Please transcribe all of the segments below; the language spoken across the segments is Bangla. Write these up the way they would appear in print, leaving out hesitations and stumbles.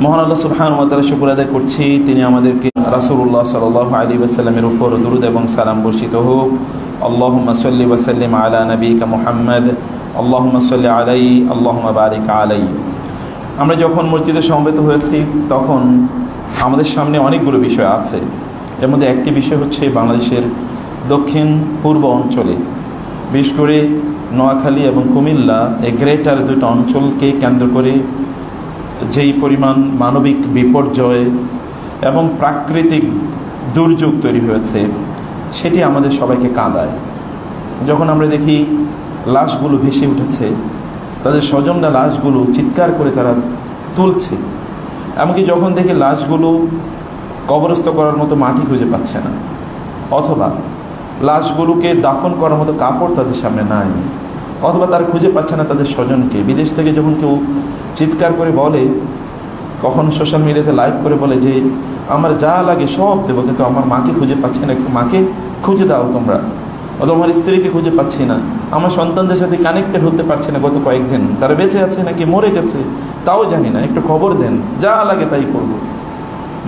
মহান আল্লাহ সুবহানাহু ওয়া তাআলা শুকর আদায় করছি, তিনি আমাদেরকে রাসূলুল্লাহ সাল্লাল্লাহু আলাইহি ওয়াসাল্লামের উপর দরুদ এবং সালাম বর্ষিত হোক। আল্লাহুম্মা সাল্লি ওয়া সাল্লিম আলা নাবিয়িকা মুহাম্মদ, আল্লাহুম্মা সাল্লি আলাইহি, আল্লাহুম্মা বারিক আলাইহি। আমরা যখন মসজিদে সমবেত হয়েছি তখন আমাদের সামনে অনেকগুলো বিষয় আছে। এর মধ্যে একটি বিষয় হচ্ছে বাংলাদেশের দক্ষিণ পূর্ব অঞ্চলে, বিশেষ করে নোয়াখালী এবং কুমিল্লা, এই গ্রেটার দুটো অঞ্চলকে কেন্দ্র করে যেই পরিমাণ মানবিক বিপর্যয় এবং প্রাকৃতিক দুর্যোগ তৈরি হয়েছে সেটি আমাদের সবাইকে কাঁদায়। যখন আমরা দেখি লাশগুলো ভেসে উঠেছে, তাদের স্বজনরা লাশগুলো চিৎকার করে তারা তুলছে, এমনকি যখন দেখি লাশগুলো কবরস্থ করার মতো মাটি খুঁজে পাচ্ছে না, অথবা লাশগুলোকে দাফন করার মতো কাপড় তাদের সামনে নাই, অথবা তারা খুঁজে পাচ্ছে না তাদের স্বজনকে। বিদেশ থেকে যখন কেউ চিৎকার করে বলে, কখনো সোশ্যাল মিডিয়াতে লাইভ করে বলে যে আমার যা লাগে সব দেবো, কিন্তু আমার মাকে খুঁজে পাচ্ছি না, একটু মাকে খুঁজে দাও তোমরা, অথবা আমার স্ত্রীকে খুঁজে পাচ্ছি না, আমার সন্তানদের সাথে কানেক্টেড হতে পারছি না গত কয়েকদিন, তারা বেঁচে আছে নাকি মরে গেছে তাও জানি না, একটু খবর দেন, যা লাগে তাই করবো।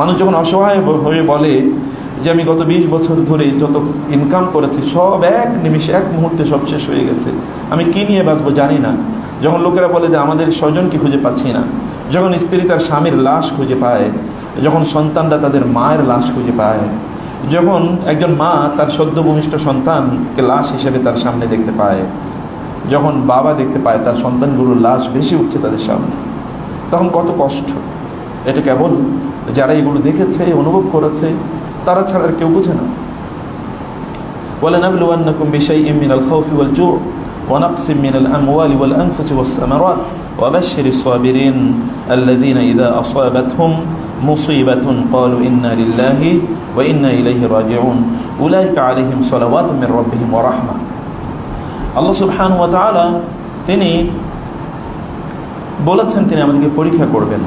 মানুষ যখন অসহায় হয়ে বলে যে আমি গত 20 বছর ধরে যত ইনকাম করেছি সব এক নিমিষে এক মুহূর্তে সব শেষ হয়ে গেছে, আমি কী নিয়ে বাঁচবো জানি না, যখন লোকেরা বলে যে আমাদের স্বজনকে খুঁজে পাচ্ছি না, যখন স্ত্রী তার স্বামীর লাশ খুঁজে পায়, যখন সন্তানরা তাদের মায়ের লাশ খুঁজে পায়, যখন একজন মা তার সদ্য ভূমিষ্ঠ সন্তানকে লাশ হিসেবে তার সামনে দেখতে পায়, যখন বাবা দেখতে পায় তার সন্তানগুলোর লাশ ভেসে উঠছে তাদের সামনে, তখন কত কষ্ট। এটা কেবল যারা এগুলো দেখেছে, অনুভব করেছে, তারা ছাড়া আর কেউ বোঝে না। ওয়ালানাবলুওয়ান্নাকুম বিশাইইম মিনাল খাউফি ওয়াল জু'i ওয়া নাকসিম মিনাল আমওয়ালি ওয়াল আনফুসি ওয়াস সামারাত ওয়া বাশশিরিস সাবিরিন আল্লাযীনা ইযা আসাবাতহুম মুসীবাতুন ক্বালু ইন্না লিল্লাহি ওয়া ইন্না ইলাইহি রাজিউন উলাইকা আলাইহিম সালাওয়াতুম মির রাব্বিহিম ওয়া রাহমা। আল্লাহ সুবহানাহু ওয়া তাআলা তিনি বলেছেন তিনি আমাদেরকে পরীক্ষা করবেন।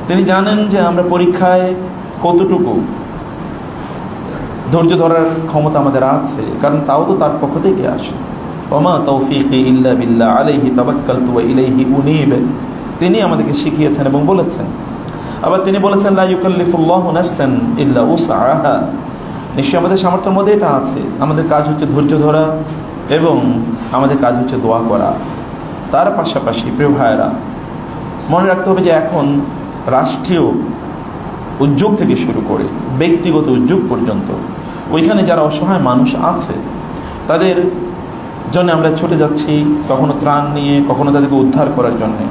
তিনি জানেন যে আমরা পরীক্ষায় কতটুকু ধৈর্য ধরার ক্ষমতা আমাদের আছে, কারণ তাও তো তার পক্ষ থেকে আসে। ওমা তৌফিকি ইল্লা বিল্লাহ আলাইহি তাওয়াক্কালতু ওয়া ইলাইহি উনীব। তিনি আমাদেরকে শিখিয়েছেন এবং বলেছেন। আবার তিনি বলেছেন লা ইউকাল্লিফুল্লাহু নাফসান ইল্লা উসআহা। নিশ্চয়ই আমাদের সামর্থ্যের মধ্যে এটা আছে। আমাদের কাজ হচ্ছে ধৈর্য ধরা এবং আমাদের কাজ হচ্ছে দোয়া করা। তার পাশাপাশি প্রিয় ভাইয়েরা, মনে রাখতে হবে যে এখন রাষ্ট্রীয় উদ্যোগ থেকে শুরু করে ব্যক্তিগত উদ্যোগ পর্যন্ত ওইখানে যারা অসহায় মানুষ আছে তাদের জন্য আমরা ছুটে যাচ্ছি, কখনো ত্রাণ নিয়ে, কখনো তাদেরকে উদ্ধার করার জন্যে।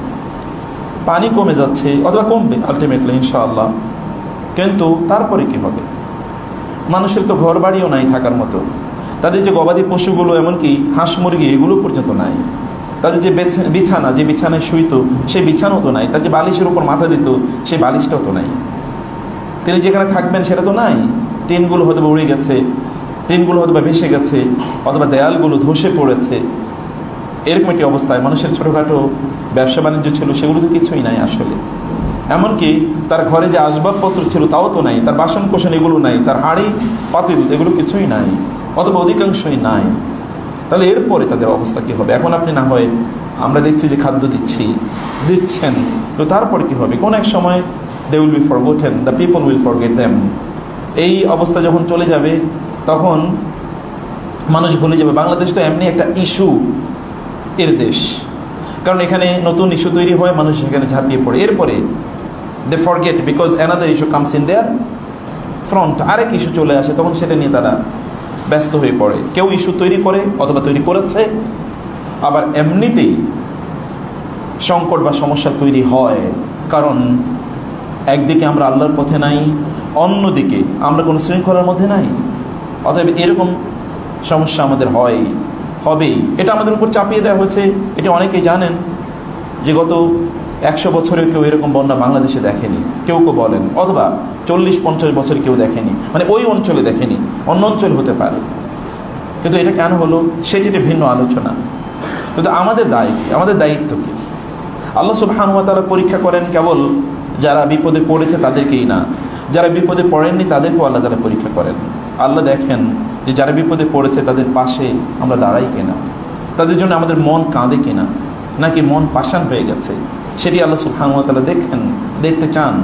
পানি কমে যাচ্ছে অথবা কমবে আলটিমেটলি ইনশাআল্লাহ, কিন্তু তারপরে কি হবে? মানুষের তো ঘর বাড়িও নাই থাকার মতো, তাদের যে গবাদি পশুগুলো, এমনকি হাঁস মুরগি, এগুলো পর্যন্ত নাই। তাদের যে বিছানা, যে বিছানায় শুইতো সেই বিছানাও তো নাই, তার যে বালিশের উপর মাথা দিত সেই বালিশটাও তো নাই, তিনি যেখানে থাকবেন সেটা তো নাই। টিনগুলো হয়তো উড়ে গেছে, টিনগুলো হয়তো ভেসে গেছে, অথবা দেয়ালগুলো ধসে পড়েছে। এরকম একটি অবস্থায় মানুষের ছোটোখাটো ব্যবসা বাণিজ্য ছিল সেগুলো তো কিছুই নাই আসলে। এমনকি তার ঘরে যে আসবাবপত্র ছিল তাও তো নাই, তার বাসন কোসন এগুলো নাই, তার হাঁড়ি পাতিল এগুলো কিছুই নাই, অথবা অধিকাংশই নাই। তাহলে এরপরে তাদের অবস্থা কী হবে? এখন আপনি না হয় আমরা দেখছি যে খাদ্য দিচ্ছেন, তো তারপরে কী হবে? কোন এক সময় they will be forgotten, the people will forget them. এই অবস্থা যখন চলে যাবে তখন মানুষ ভুলে যাবে বাংলাদেশ তো এমনি একটা ইস্যু এর দেশ, কারণ এখানে নতুন ইস্যু তৈরি হয়, মানুষ সেখানে ঝাঁপিয়ে পড়ে, এরপরে they forget because another issue comes in their front, আরেক ইস্যু চলে আসে, তখন সেটা নিয়ে তারা ব্যস্ত হয়ে পড়ে। কেউ ইস্যু তৈরি করে অথবা তৈরি করেছে, আবার এমনিতেই সংকট বা সমস্যা তৈরি হয়, কারণ একদিকে আমরা আল্লাহর পথে নাই, অন্যদিকে আমরা কোনো শৃঙ্খলার মধ্যে নাই। অতএব এরকম সমস্যা আমাদের হবেই। এটা আমাদের উপর চাপিয়ে দেওয়া হয়েছে। এটা অনেকেই জানেন যে গত 100 বছরে কেউ এরকম বন্যা বাংলাদেশে দেখেনি, কেউ বলেন, অথবা 40-50 বছরে কেউ দেখেনি, মানে ওই অঞ্চলে দেখেনি, অন্য অঞ্চল হতে পারে। কিন্তু এটা কেন হলো সেটি একটা ভিন্ন আলোচনা। কিন্তু আমাদের দায় কি, আমাদের দায়িত্ব কি? আল্লাহ সুবহানাহু ওয়া তাআলা পরীক্ষা করেন কেবল যারা বিপদে পড়েছে তাদেরকেই না, যারা বিপদে পড়েননি তাদেরকেও আল্লাহ তাআলা পরীক্ষা করেন। আল্লাহ দেখেন যে যারা বিপদে পড়েছে তাদের পাশে আমরা দাঁড়াই কিনা, তাদের জন্য আমাদের মন কাঁদে কিনা, নাকি মন পাষাণ হয়ে গেছে, সেটি আল্লাহ সুবহানাহু ওয়া তাআলা দেখতে চান।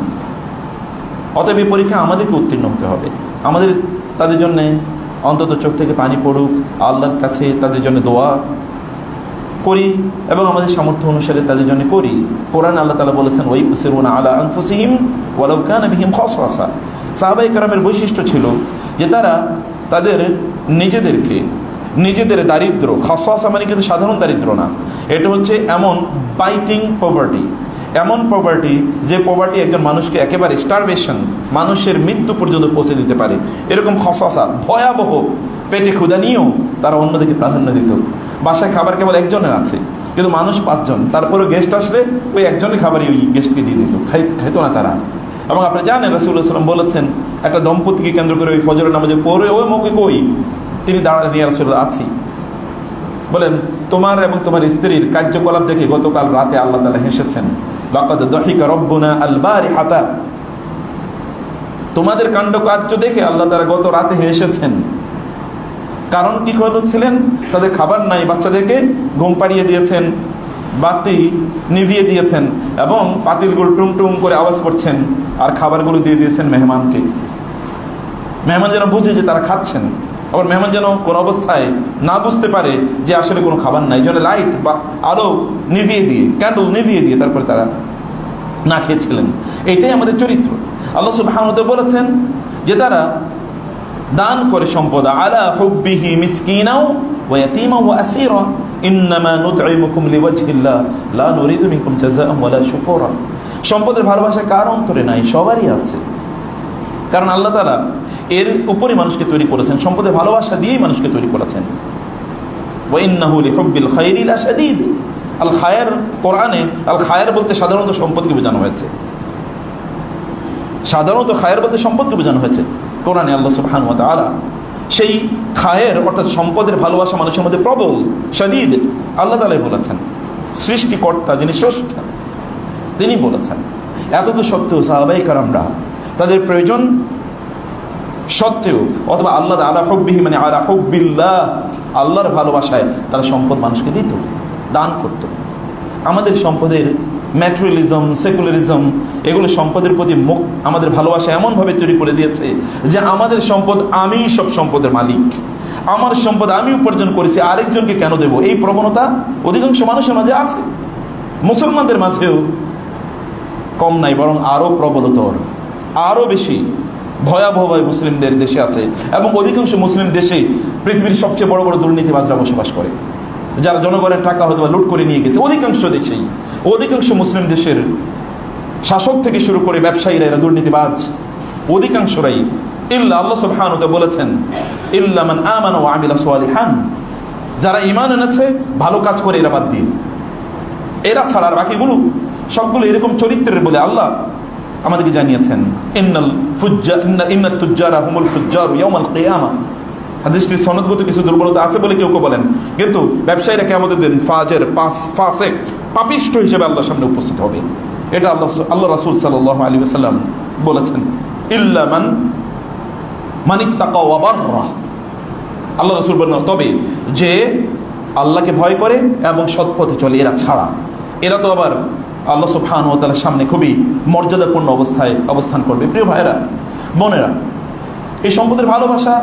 অতএব এই পরীক্ষা আমাদেরকে উত্তীর্ণ হতে হবে। আমাদের তাদের জন্যে অন্তত চোখ থেকে পানি পড়ুক, আল্লাহর কাছে তাদের জন্য দোয়া করি এবং আমাদের সামর্থ্য অনুসারে তাদের জন্য করি। কোরআন আল্লাহ তাআলা বলেছেন, ওয়া ইউসিরুনা আলা আনফুসিহিম ওয়ালাউ কানা বিহিম খাসাসা। সাহাবায়ে কেরামের বৈশিষ্ট্য ছিল যে তারা তাদের নিজেদের দারিদ্র, খাসাসা মানে কিন্তু সাধারণ দারিদ্র না, এটা হচ্ছে এমন বাইটিং পভার্টি, এমন পভার্টি যে পভার্টি একজন মানুষকে একেবারে স্টারভেশন, মানুষের মৃত্যু পর্যন্ত পৌঁছে দিতে পারে, এরকম খাসাসা ভয়াবহ পেটে ক্ষুধা নিয়েও তারা অন্যদিকে প্রাধান্য দিত। বাসায় খাবার কেবল একজনের আছে, কিন্তু মানুষ 5 জন, তারপরে গেস্ট আসলে ওই একজনের খাবারই ওই গেস্টকে দিয়ে দিত, খাইত না তারা। এবং আপনি জানেন রাসূলুল্লাহ সাল্লাল্লাহু আলাইহি ওয়াসাল্লাম বলেছেন, একটা দম্পতিকে কেন্দ্র করে ওই ফজরের নামাজে পড়ে ওই মুখে কই তিনি দাঁড়ালেন, ইয়া রাসূলুল্লাহ আছি। বলেন, তোমার এবং তোমার স্ত্রীর কার্যকলাপ দেখে গতকাল রাতে আল্লাহ তাআলা হেসেছেন। লাকাদ দাহিকা রাব্বুনা আল বারিহাতা, তোমাদের কাণ্ডকার্য দেখে আল্লাহ তাআলা গত রাতে হেসেছেন। কারণ কি করেছিলেন? তাদের খাবার নাই, বাচ্চাদেরকে ঘুম পাড়িয়ে দিয়েছেন, বাতি নিভিয়ে দিয়েছেন এবং পাতিলগুলো টুম টুম করে আওয়াজ করছেন, আর খাবারগুলো দিয়ে দিয়েছেন মেহমানকে। মেহমান যেন বুঝে যে তারা খাচ্ছেন, আবার মেহমান যেন কোনো অবস্থায় না বুঝতে পারে যে আসলে কোনো খাবার নাই, যেন লাইট বা আলো নিভিয়ে দিয়ে, ক্যান্ডেল নিভিয়ে দিয়ে তারপরে তারা না খেয়েছিলেন। এটাই আমাদের চরিত্র। আল্লাহ সুবহানাহু ওয়া তাআলা বলেছেন যে তারা দান করে সম্পদ, আলা হুব্বিহি মিসকিনাও ওয়া ইয়াতীমান ওয়া আসীরা ইন্নামা নুতঈমুকুম লিওয়াজহিল্লাহ লা নুরিদু মিনকুম জাযাআন ওয়ালা শুকুরা। সম্পদের ভালোবাসা কার অন্তরে নাই? সবারই আছে, কারণ আল্লাহ তাআলা এর উপরে মানুষকে তৈরি করেছেন, সম্পদের ভালোবাসা দিয়েই মানুষকে তৈরি করেছেন। ওয়া ইন্নাহু লিহুব্বিল খায়রি লাশাদীদ। আল খায়র, কোরআনে আল খায়র বলতে সাধারণত সম্পদকে বোঝানো হয়েছে, সাধারণত খায়র বলতে সম্পদকে বোঝানো হয়েছে কোরআনে। আল্লাহ সুবহানাহু ওয়া তাআলা সেই খায়ের অর্থাৎ সম্পদের ভালোবাসা মানুষের মধ্যে প্রবল, শাদীদ, আল্লাহ তাআলা বলেছেন। সৃষ্টিকর্তা যিনি স্রষ্টা তিনি বলেছেন। এত তো সত্ত্বেও সাহাবায়ে কেরামরা তাদের প্রয়োজন সত্ত্বেও, অথবা আল্লাহ আলা হুব্বিহি মানে আলা হুব্বিল্লাহ, আল্লাহর ভালোবাসায় তারা সম্পদ মানুষকে দিত, দান করত। আমাদের সম্পদের ম্যাটেরিয়ালিজম, সেকুলারিজম, এগুলো সম্পদের প্রতি মুখ আমাদের ভালোবাসা এমনভাবে তৈরি করে দিয়েছে যে আমাদের সম্পদ, আমি সব সম্পদের মালিক, আমার সম্পদ আমি উপার্জন করেছি, আরেকজনকে কেন দেব, এই প্রবণতা অধিকাংশ মানুষের মাঝে আছে। মুসলমানদের মাঝেও কম নাই, বরং আরও প্রবলতর, আরও বেশি ভয়াবহভাবে মুসলিমদের দেশে আছে। এবং অধিকাংশ মুসলিম দেশে পৃথিবীর সবচেয়ে বড় বড় দুর্নীতিবাজরা বসবাস করে, যারা জনগণের টাকা হয়তো লুট করে নিয়ে গেছে। অধিকাংশ দেশেই, অধিকাংশ মুসলিম দেশের শাসক থেকে শুরু করে ব্যবসায়ীরা এরা দুর্নীতিবাজ, অধিকাংশরাই। ইল্লা, আল্লাহ সুবহানাহু ওয়া তাআলা বলেছেন, ইল্লা মান আমানা ওয়া আমিলা সালিহান, যারা ঈমান এনেছে ভালো কাজ করে এরা বাদ দিয়ে, এরা ছাড়া আর বাকিগুলো সবগুলো এরকম চরিত্রের বলে আল্লাহ আমাদেরকে জানিয়েছেন। ইন্নাত তুজ্জারা হুমুল ফুজ্জারু ইয়াউমাল কিয়ামা। হাদিসটির সনদগত কিছু দুর্বলতা আছে বলে কেউ কেউ বলেন, কিন্তু ব্যবসায়ীরা কিয়ামতের দিন ফাজের, ফাসিক, পাপিষ্ঠ হিসেবে আল্লাহর সামনে উপস্থিত হবে। এটা আল্লাহ রাসূল সাল্লাল্লাহু আলাইহি ওয়াসাল্লাম বলেছেন। ইল্লা মান ইত্তাকা ওয়া বাররা, আল্লাহ রাসূল বলেন তবে যে আল্লাহকে ভয় করে এবং সৎপথে চলে, এরা ছাড়া। এরা তো আবার আল্লাহ সুবহানাহু ওয়া তাআলার সামনে খুবই মর্যাদাপূর্ণ অবস্থায় অবস্থান করবে। প্রিয় ভাইরা, বোনেরা, এই সম্পদের ভালোবাসা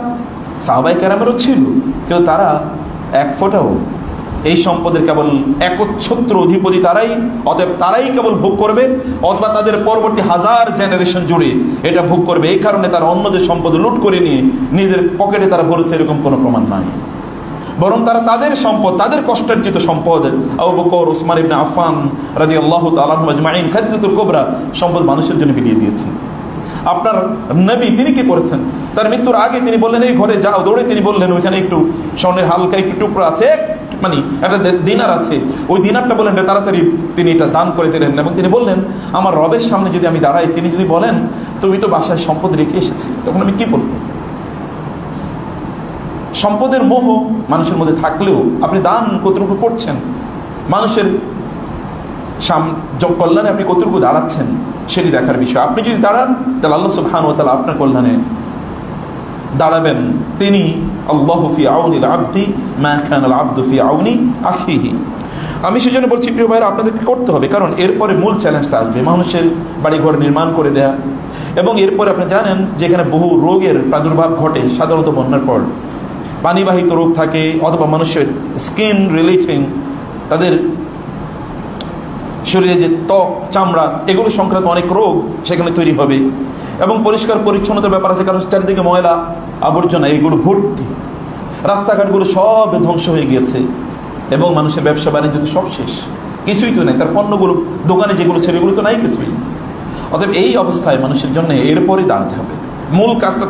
সাহাবায়ে কেরামেরও ছিল, কিন্তু তারা এক ফোঁটাও এই সম্পদের কেবল একচ্ছত্র অধিপতি তারাই, অতএব তারাই কেবল ভোগ করবে, অথবা তাদের পরবর্তী 1000 জেনারেশন জুড়ে এটা ভোগ করবে। এই কারণে তারা অন্যদের সম্পদ লুট করে নিয়ে নিজের পকেটে তারা ভরেছে, এরকম কোনো প্রমাণ নাই। বরং তারা তাদের সম্পদ, তাদের কষ্টার্জিত সম্পদ, আবু বকর, উসমান ইবনে আফফান রাদিয়াল্লাহু তাআলা আনহুম আজমাইন, খাদিজাতুল কুবরা, সম্পদ মানুষের জন্য বিলিয়ে দিয়েছেন। আপনার নবী তিনি কি করেছেন? তার মৃত্যুর আগে তিনি বললেন, এই ঘরে যাও, দৌড়ে তিনি বললেন, ওইখানে একটু স্বর্ণের হালকা একটু টুকরা আছে, মানে একটা দিনার আছে, ওই দিনারটা বলেন তাড়াতাড়ি তিনি এটা দান করে দিলেন। এবং তিনি বললেন, আমার রবের সামনে যদি আমি দাঁড়াই, তিনি যদি বলেন তুমি তো বাসায় সম্পদ রেখে এসেছি, তখন আমি কি বলবো? সম্পদের মোহ মানুষের মধ্যে থাকলেও আপনি দান কতটুকু করছেন, মানুষের কল্যাণে আপনি কতটুকু দাঁড়াচ্ছেন, সেটি দেখার বিষয়। আপনি যদি দাঁড়ান, তাহলে আল্লাহ সুবহানাহু ওয়া তাআলা আপনার কল্যাণে দাঁড়াবেন। তিনি আল্লাহু ফি আউনিল আবদি মা কানাল আবদু ফি আউনি আখিহি। আমি সেজন্য বলছি প্রিয় ভাইরা, আপনাদেরকে করতে হবে, কারণ এরপরে মূল চ্যালেঞ্জটা আসবে মানুষের বাড়িঘর নির্মাণ করে দেয়া। এবং এরপরে আপনি জানেন যেখানে বহু রোগের প্রাদুর্ভাব ঘটে সাধারণত বন্যার পর, পানিবাহিত রোগ থাকে অথবা মানুষের স্কিন রিলেটিং, তাদের শরীরে যে ত্বক, চামড়া, এগুলো সংক্রান্ত অনেক রোগ সেখানে তৈরি হবে। এবং পরিষ্কার পরিচ্ছন্নতার ব্যাপার আছে, কারণ চারিদিকে ময়লা আবর্জনা এগুলো ভর্তি, রাস্তাঘাটগুলো সব ধ্বংস হয়ে গিয়েছে এবং মানুষের ব্যবসা বাণিজ্য তো সব শেষ, কিছুই তো নেই, তার পণ্যগুলো দোকানে যেগুলো ছিল এগুলো তো নাই কিছুই। অতএব এই অবস্থায় মানুষের জন্য এরপরে দাঁড়াতে হবে, মূল কাজটা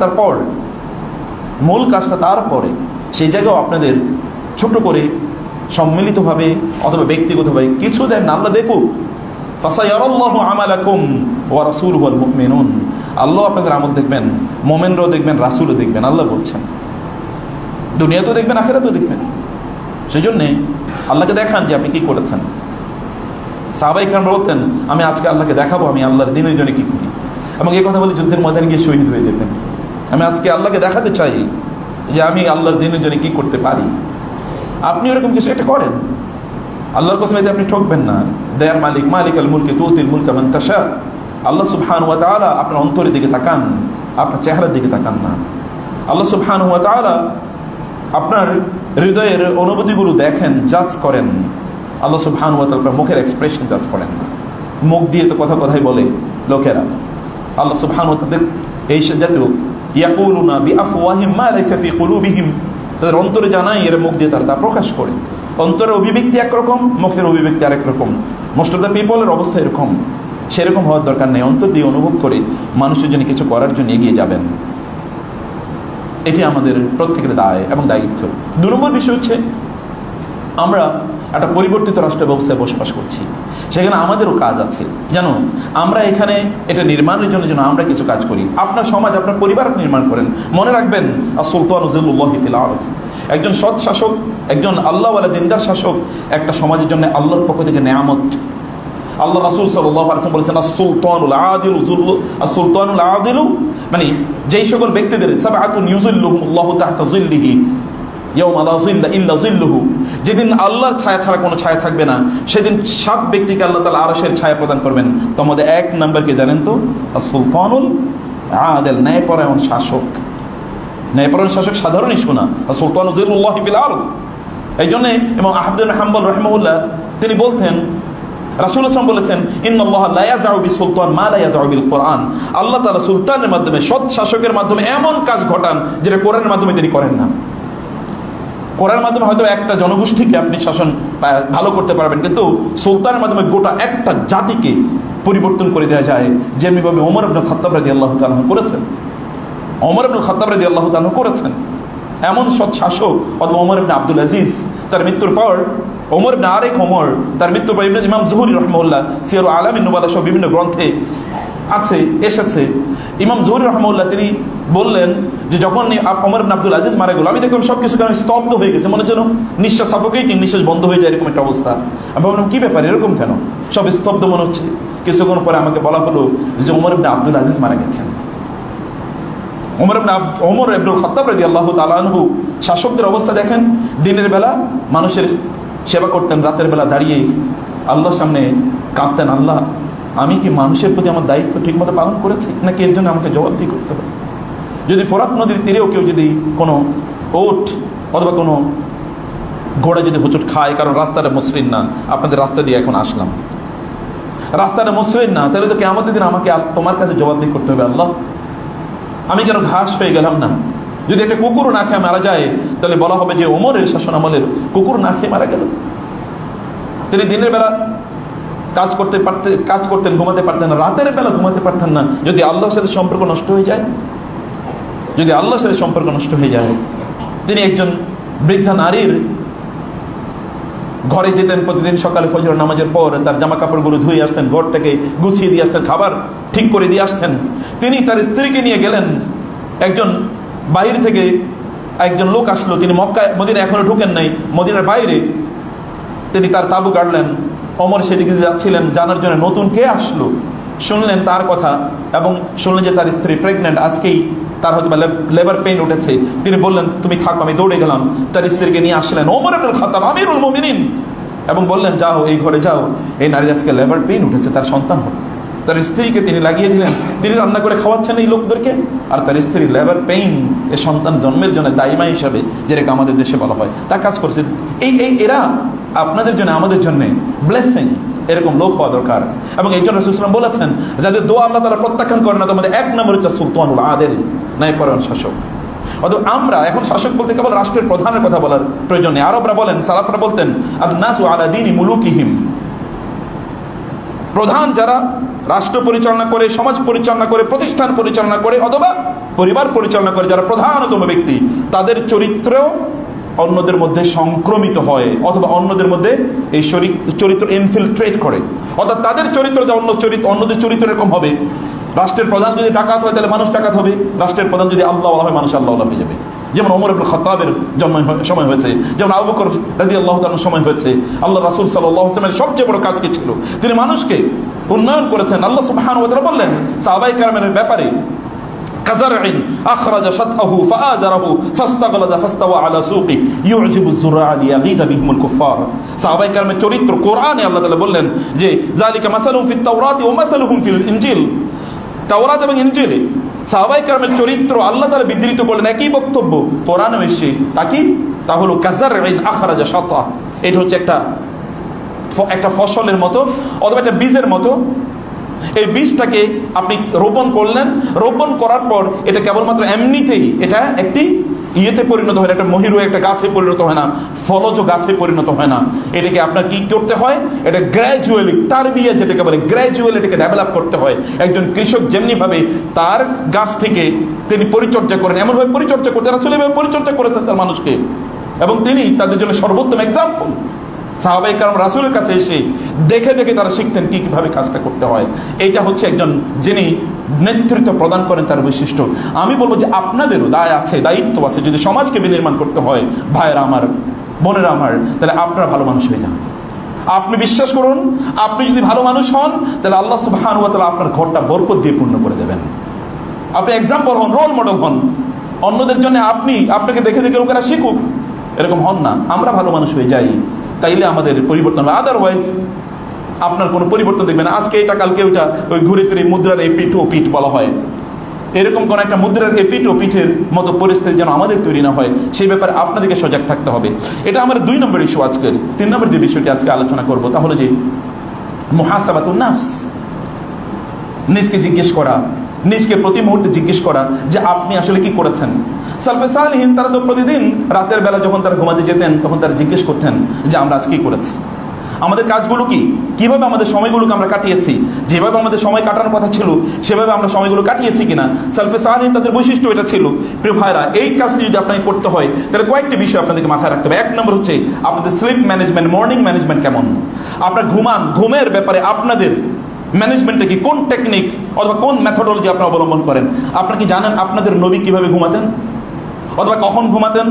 তারপরে। সেই জায়গাও আপনাদের ছোট করে সম্মিলিতভাবে অথবা ব্যক্তিগতভাবে কিছু দেন, আল্লাহ দেখুক। ফাসায়ারাল্লাহু আমালাকুম ওয়া রাসূলুহুল মুমিনুন, আল্লাহ আপনাদের আমল দেখবেন, মুমিনরাও দেখবেন, রাসূলও দেখবেন। আল্লাহ বলছেন দুনিয়াতেও দেখবেন, আখিরাতেও দেখবেন। সেজন্যে আল্লাহকে দেখান যে আপনি কি করেছেন। সাহাবায়ে কেরাম বলতেন, আমি আজকে আল্লাহকে দেখাবো আমি আল্লাহর দ্বীনের জন্য কি করি, এবং এই কথা বলে যুদ্ধের ময়দানে গিয়ে শহীদ হয়ে যেতেন। আমি আজকে আল্লাহকে দেখাতে চাই যে আমি আল্লাহর দ্বীনের জন্য কি করতে পারি। আপনি এরকম কিছু একটা করেন, আল্লাহর কসম আপনি ঠকবেন না। দেয়ার মালিক, মালিকাল মুলকি তুতিল মুলকা মান তাশা। আল্লাহ সুবহানাহু ওয়া তাআলা আপনার অন্তরের দিকে তাকান, আপনার চেহারার দিকে তাকান না। আল্লাহ সুবহানাহু ওয়া তাআলা আপনার হৃদয়ের অনুভূতিগুলো দেখেন, জাজ করেন। আল্লাহ সুবহানাহু ওয়া তাআলা আপনার মুখের এক্সপ্রেশন জাজ করেন না। মুখ দিয়ে তো কথাই বলে লোকেরা। আল্লাহ সুবহানাহু ওয়া তাআলা এই জাতীয় ইয়াকুলুনা বিআফওয়াহিম মা লাইসা ফি কুলুবিহিম, তাদের অন্তরে জানাই, এর মুখ দিয়ে তারা তা প্রকাশ করে। অন্তরের অভিব্যক্তি একরকম, মুখের অভিব্যক্তি আরেক রকম। মোস্ট অফ দ্য পিপলের অবস্থা এরকম। সেরকম হওয়ার দরকার নেই, অন্তর দিয়ে অনুভব করে মানুষের জন্য কিছু করার জন্য এগিয়ে যাবেন। এটি আমাদের প্রত্যেকের দায় এবং দায়িত্ব। 2 নম্বর বিষয় হচ্ছে, আমরা একটা পরিবর্তিত রাষ্ট্র ব্যবস্থায় বসবাস করছি, সেখানে আমাদেরও কাজ আছে। জানো, আমরা এখানে এটা নির্মাণের জন্য যেন আমরা কিছু কাজ করি। আপনার সমাজ, আপনার পরিবার নির্মাণ করেন। মনে রাখবেন, আস-সুলতানু জিল্লুল্লাহি ফিল আরদ, একজন সৎ শাসক, একজন আল্লাহওয়ালা দিনদার শাসক একটা সমাজের জন্য আল্লাহর পক্ষ থেকে নেয়ামত। আল্লাহ রাসূল সাল্লাল্লাহু আলাইহি ওয়াসাল্লাম বলেছেন, আস-সুলতানুল আদিলু যুল্লু, আস-সুলতানুল আদিলু, মানে যেই সকল ব্যক্তিদের সাবআতুন ইউযিল্লুহুমুল্লাহু তাহতা যিল্লিহি ইয়াওমা লা যিল্লা ইল্লা যিল্লুহু, যেদিন আল্লাহর ছায়া ছাড়া কোনো ছায়া থাকবে না, সেদিন 7 ব্যক্তিকে আল্লাহ তাআলা আরশের ছায়া প্রদান করবেন। তোমাদের 1 নাম্বারকে জানেন তো? আস-সুলতানুল আদিল, ন্যায়পরায়ণ শাসক। ন্যায়পরায়ণ শাসক সাধারণ ইস্যু না, আস-সুলতানু জিল্লুল্লাহি ফিল আরদ। এই জন্যে এবং আহমদ বিন হাম্বল রাহিমাহুল্লাহ তিনি বলতেন, রাসূলুল্লাহ সাল্লাল্লাহু আলাইহি ওয়াসাল্লাম বলেছেন, ইন্নাল্লাহা লা ইয়াযউ বিস-সুলতান মা লা ইয়াযউ বিল কুরআন। আল্লাহ তাআলা সুলতানের মাধ্যমে, সৎ শাসকের মাধ্যমে এমন কাজ ঘটান যেটা কোরআনের মাধ্যমে তিনি করেন না। কোরআনের মাধ্যমে হয়তো একটা জনগোষ্ঠীকে আপনি শাসন ভালো করতে পারবেন, কিন্তু সুলতানের মাধ্যমে গোটা একটা জাতিকে পরিবর্তন করে দেওয়া যায়, যেমনিভাবে ওমর ইবনে খাত্তাব রাদিয়াল্লাহু তাআলা করেছেন। ওমর ইবনে খাত্তাব রাদিয়াল্লাহু তাআলা করেছেন। এমন সৎ শাসক, অথবা ওমর ইবনে আব্দুল আজিজ, তার মৃত্যুর পর ওমর ইবনে আরেক ওমর, তার মৃত্যুর পর ইমাম যুহরি রাহিমাহুল্লাহ সিয়ারু আলামিন নুবালা সহ বিভিন্ন গ্রন্থে এসেছে। ইমাম যুহরি রাহিমাহুল্লাহ তিনি বললেন যে যখন ওমর ইবনে আব্দুল আজিজ মারা গেল, আমি দেখলাম সবকিছু কেন স্তব্ধ হয়ে গেছে, মনে যেন নিঃশ্বাস সাফোকেটিং, নিঃশ্বাস বন্ধ হয়ে যায়, এরকম একটা অবস্থা। আমি ভাবলাম কি ব্যাপার, এরকম কেন, সব স্তব্ধ মনে হচ্ছে। কিছুক্ষণ পরে আমাকে বলা হলো যে ওমর ইবনে আব্দুল আজিজ মারা গেছেন। ওমর ইবনুল খাত্তাব রাদিয়াল্লাহু তাআলা আনহু শাসকদের অবস্থা দেখেন, দিনের বেলা মানুষের সেবা করতেন, রাতের বেলা দাঁড়িয়ে আল্লাহর সামনে কাঁদতেন, আল্লাহ আমি কি মানুষের প্রতি আমার দায়িত্ব ঠিকমতো পালন করেছি, নাকি এর জন্য আমাকে জবাবদিহি করতে হবে। যদি ফোরাত নদীর তীরেও কেউ যদি কোনো ওট অথবা কোনো ঘোড়া যদি হোঁচট খায়, কারণ রাস্তাটা মসৃণ না, আপনাদের রাস্তা দিয়ে এখন আসলাম, রাস্তাটা মসৃণ না, তাহলে তো কিয়ামতের দিন আমাকে তোমার কাছে জবাবদিহি করতে হবে, আল্লাহ আমি কেন ঘাস হয়ে গেলাম না। যদি একটা কুকুর না খেয়ে মারা যায়, তাহলে বলা হবে যে ওমরের শাসন আমলের কুকুর না খেয়ে মারা গেল। তিনি দিনের বেলা কাজ করতেন, ঘুমাতে পারতেন না, রাতের বেলা ঘুমাতে পারতেন না। যদি আল্লাহর সাথে সম্পর্ক নষ্ট হয়ে যায়, যদি আল্লাহর সাথে সম্পর্ক নষ্ট হয়ে যায়, তিনি একজন বৃদ্ধা নারীর ঘরে যেতেন প্রতিদিন সকালে ফজর নামাজের পর, তার জামা কাপড়গুলো ধুয়ে আসতেন, ঘরটাকে গুছিয়ে দিয়ে আসতেন, খাবার ঠিক করে দিয়ে আসতেন। তিনি তার স্ত্রীকে নিয়ে গেলেন, একজন বাইরে থেকে একজন লোক আসলো, তিনি মদিনা এখনো ঢুকেন নাই, মদিনার বাইরে তিনি তার তাবু গাড়লেন। ওমর সেদিকে যাচ্ছিলেন জানার জন্য নতুন কে আসলো, শুনলেন তার কথা এবং শুনলেন যে তার স্ত্রী প্রেগনেন্ট, আজকেই তার হয়তো লেবার পেইন উঠেছে। তিনি বললেন তুমি থাকো, আমি দৌড়ে গেলাম, তার স্ত্রীকে নিয়ে আসলেন। ওমর ইবনুল খাত্তাব আমিরুল মুমিনিন, এবং বললেন, যাও এই ঘরে যাও, এই নারীর আজকে লেবার পেইন উঠেছে, তার সন্তান হবে। তার স্ত্রীকে তিনি লাগিয়ে দিলেন, তিনি রান্না করে খাওয়াচ্ছেন এই লোকদেরকে, আর তার স্ত্রী লেবার পেইন এ সন্তান জন্মের জন্য দায়মা হিসাবে, যেটাকে আমাদের দেশে বলা হয়, তা কাজ করছে। এরা আপনাদের জন্য, আমাদের জন্য ব্লেসিং। এরকম লোক হওয়া দরকার। এবং এই জন্য রাসূল সাল্লাল্লাহু আলাইহি ওয়াসাল্লাম বলেছেন, যাদের দোয়া আল্লাহ তাআলা প্রত্যাখ্যান করে না, তোমাদের এক নম্বর হচ্ছে সুলতানুল আদিল, ন্যায়পরায়ণ শাসক। অথবা আমরা এখন শাসক বলতে কেবল রাষ্ট্রের প্রধানের কথা বলার প্রয়োজন নেই। আরবরা বলেন, সালাফরা বলতেন, আন-নাসু আলা দীনি মুলুকিহিম, প্রধান যারা রাষ্ট্র পরিচালনা করে, সমাজ পরিচালনা করে, প্রতিষ্ঠান পরিচালনা করে, অথবা পরিবার পরিচালনা করে, যারা প্রধানতম ব্যক্তি, তাদের চরিত্র অন্যদের মধ্যে সংক্রমিত হয়, অথবা অন্যদের মধ্যে এই চরিত্র ইনফিলট্রেট করে। অর্থাৎ তাদের চরিত্র যা অন্যদের চরিত্র এরকম হবে। রাষ্ট্রের প্রধান যদি ডাকাত হয়, তাহলে মানুষ ডাকাত হবে। রাষ্ট্রের প্রধান যদি আল্লাহওয়ালা হয়, মানুষ আল্লাহওয়ালা হয়ে যাবে। যেমন ওমর ইবনে খাত্তাবের সময় হয়েছে, যেমন আবু বকর রাদিয়াল্লাহু তাআলার সময় হয়েছে। আল্লাহ রাসূল সাল্লাল্লাহু আলাইহি ওয়াসাল্লামের সবচেয়ে বড় কাজ কি ছিল? তিনি মানুষকে উন্নয়ন করেছেন। আল্লাহ সুবহানাহু ওয়া তাআলা বললেন সাহাবায়ে কেরামের ব্যাপারে, কাযারইন আখরাজা শাতআহু ফাআযারাহু ফাস্তাগলাযা ফাস্তাওয়া আলা সুকি ইউজিবু যুরআ লিয়াগীযা বিহিমুল কুফার। সাহাবায়ে কেরামের চরিত্র কোরআনে আল্লাহ তাআলা বললেন যে যালিকা মাসালুহুম ফিত তাওরাতি ওয়া মাসালুহুম ফিল ইনজিল। তাওরাত এবং ইনজিলে সাহাবায়ে কেরামের চরিত্র আল্লাহ তাআলা বিধৃত করলেন, একই বক্তব্য কোরআনে এসেছে। তা হলো কাযারইন আখরাজা শাতআ, এটা হচ্ছে একটা ফসলের মতো, অথবা একটা বীজের মতো। এই বীজটাকে আপনি রোপণ করলেন, রোপণ করার পর এটা কেবলমাত্র এমনিতেই এটা একটি ইয়েতে পরিণত হয় না, একটা মহিরু একটা গাছে পরিণত হয় না, ফলজ গাছে পরিণত হয় না। এটাকে আপনার কি করতে হয়? এটা গ্র্যাজুয়ালি, তার বিয়ে যেটাকে বলে, গ্র্যাজুয়ালি এটাকে ডেভেলপ করতে হয়। একজন কৃষক যেমনিভাবে তার গাছটিকে তিনি পরিচর্যা করেন, এমনভাবে পরিচর্যা করতে, রাসূল এভাবে পরিচর্যা করেছেন তার মানুষকে, এবং তিনি তাদের জন্য সর্বোত্তম এক্সাম্পল। সাহাবায়ে কেরাম রাসূলের কাছে এসে দেখে দেখে তারা শিখতেন কিভাবে কাজটা করতে হয়। এইটা হচ্ছে একজন যিনি নেতৃত্ব প্রদান করেন তার বৈশিষ্ট্য। আমি বলবো যে আপনাদেরও দায় আছে, দায়িত্ব আছে। যদি সমাজকে বিনির্মাণ করতে হয়, ভাইয়েরা আমার, বোনেরা আমার, তাহলে আপনারা ভালো মানুষ হয়ে যান। আপনি বিশ্বাস করুন, আপনি যদি ভালো মানুষ হন, তাহলে আল্লাহ সুবহানাহু ওয়া তাআলা আপনার ঘরটা বরকত দিয়ে পূর্ণ করে দেবেন। আপনি এক্সাম্পল হন, রোল মডেল হন অন্যদের জন্য। আপনাকে দেখে দেখে লোকেরা শিখুক, এরকম হন না। আমরা ভালো মানুষ হয়ে যাই, তাইলে আমাদের পরিবর্তন হবে। আদারওয়াইজ আপনার কোনো পরিবর্তন দেখবেন। আজকে এটা, কালকে ওইটা, ওই ঘুরে ফিরে মুদ্রার এপিঠ ও পিঠ বলা হয়। এরকম কোন একটা মুদ্রার এপিঠ ও পিঠের মতো পরিস্থিতি যেন আমাদের তৈরি না হয়, সেই ব্যাপারে আপনাদেরকে সজাগ থাকতে হবে। এটা আমার 2 নম্বর ইস্যু। আজকের 3 নম্বর যে বিষয়টি আজকে আলোচনা করব, তাহলে যে মুহাসাবাতুন নাফস, নিজকে জিজ্ঞেস করা, নিজকে প্রতি মুহূর্তে জিজ্ঞেস করা যে আপনি আসলে কি করেছেন। সালফে সালিহিন তারা তো প্রতিদিন রাতের বেলা যখন তারা ঘুমাতে যেতেন, তখন তারা জিজ্ঞেস করতেন যে আমরা আজ কি করেছি, আমাদের কাজগুলো কি, কিভাবে আমাদের সময়গুলোকে আমরা কাটিয়েছি, যেভাবে আমাদের সময় কাটানোর কথা ছিল সেভাবে আমরা সময়গুলো কাটিয়েছি কিনা। সালফে সালিহিন তাদের বৈশিষ্ট্য এটা ছিল। প্রিয় ভাইরা, এই কাজটি যদি আপনাকে করতে হয়, তাহলে কয়েকটি বিষয় আপনাদেরকে মাথায় রাখতে হবে। 1 নম্বর হচ্ছে আপনাদের স্লিপ ম্যানেজমেন্ট, মর্নিং ম্যানেজমেন্ট কেমন। আপনার ঘুমের ব্যাপারে আপনাদের ম্যানেজমেন্টে কি, কোন টেকনিক অথবা কোন মেথডোলজি আপনারা অবলম্বন করেন। আপনারা কি জানেন আপনাদের নবী কিভাবে ঘুমাতেন, অথবা কখন ঘুমাতেন,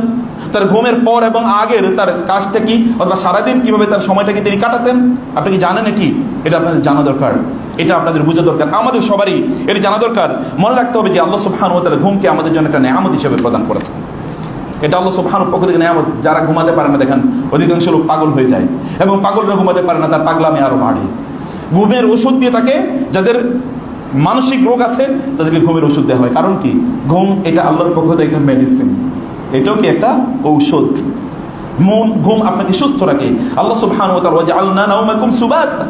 তার ঘুমের পর এবং আগের তার কাজটা কি, অথবা সারাদিন কিভাবে তার সময়টাকে তিনি কাটাতেন? আপনি কি জানেন এটি? এটা আপনাদের জানা দরকার, এটা আপনাদের বোঝা দরকার, আমাদের সবারই এটি জানা দরকার। মনে রাখতে হবে যে আল্লাহ সুবহানাহু ওয়া তাআলা ঘুমকে আমাদের জন্য একটা নেয়ামত হিসেবে প্রদান করেছেন। এটা আল্লাহ সুবহানাহু পক্ষ থেকে নেয়ামত। যারা ঘুমাতে পারে না, দেখেন অধিকাংশ লোক পাগল হয়ে যায়, এবং পাগলরা ঘুমাতে পারে না, তার পাগলামি আরো বাড়ে। ঘুমের ওষুধ দিয়ে থাকে, যাদের মানসিক রোগ আছে তাদেরকে ঘুমের ওষুধ দেওয়া হয়। কারণ কি? ঘুম এটা আল্লাহর পক্ষ থেকে একটা মেডিসিন, এটাও কি একটা ঔষধ। ঘুম আপনাকে সুস্থ রাখে। আল্লাহ সুবহানাহু ওয়া তাআলা ওয়াজআলনা নাওমাকুম সুবাতা,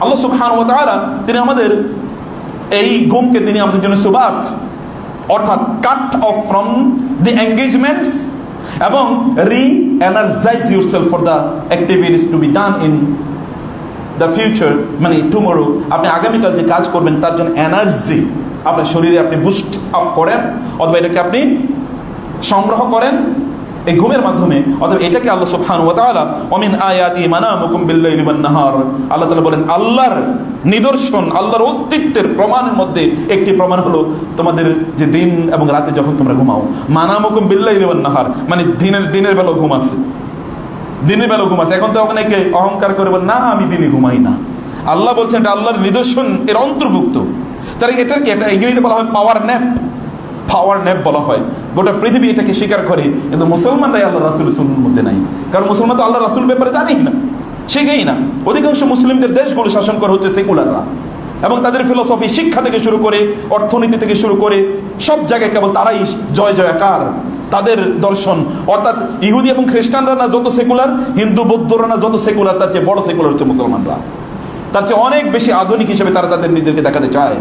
আল্লাহ সুবহানাহু ওয়া তাআলা তিনি আমাদের এই ঘুমকে তিনি আমাদের জন্য সুবাত, অর্থাৎ cut off from the engagements, এবং re-energise yourself for the activities to be done in the future. মানে টুমোরো, আপনি আগামীকাল যে কাজ করবেন তার জন্য এনার্জি আপনার শরীরে আপনি বুস্ট আপ করেন, অথবা এটাকে আপনি সংগ্রহ করেন এই ঘুমের মাধ্যমে। অথবা এটাকে আল্লাহ সুবহানাহু ওয়া তাআলা ওয়ামিন আয়াতি মানামুকুম বিল-লাইলি ওয়ান-নাহার, আল্লাহ তাআলা বলেন আল্লাহর নিদর্শন, আল্লাহর অস্তিত্বের প্রমাণের মধ্যে একটি প্রমাণ হলো তোমাদের যে দিন এবং রাতে যখন তোমরা ঘুমাও। মানামুকুম বিল-লাইলি ওয়ান-নাহার মানে দিনের বেলা ঘুম আছে, দিনের বেলা ঘুম আছে। এখন তো অনেকে অহংকার করে বলে না আমি দিনে ঘুমাই না। আল্লাহ বলছেন এটা আল্লাহর নিদর্শন এর অন্তর্ভুক্ত। তাহলে এটাকে একটা ইংরেজিতে বলা হয় পাওয়ার ন্যাপ। পাওয়ার ন্যাপ বলা হয়, গোটা পৃথিবী এটাকে স্বীকার করে, কিন্তু মুসলমানরাই আল্লাহ রাসূলের সুন্নাহর মধ্যে নাই। কারণ মুসলমান তো আল্লাহ রাসূল ব্যাপারে জানেই না, শেখেই না। অধিকাংশ মুসলিমদের দেশগুলো শাসন করা হচ্ছে সেকুলাররা, এবং তাদের ফিলোসফি, শিক্ষা থেকে শুরু করে অর্থনীতি থেকে শুরু করে সব জায়গায় কেবল তারাই জয় জয়কার। তাদের দর্শন, অর্থাৎ ইহুদি এবং খ্রিস্টানরা না যত সেকুলার, হিন্দু বৌদ্ধরা না যত সেকুলার, তার চেয়ে বড় সেকুলার হচ্ছে মুসলমানরা। তার চেয়ে অনেক বেশি আধুনিক হিসেবে তারা তাদের নিজেদেরকে দেখাতে চায়।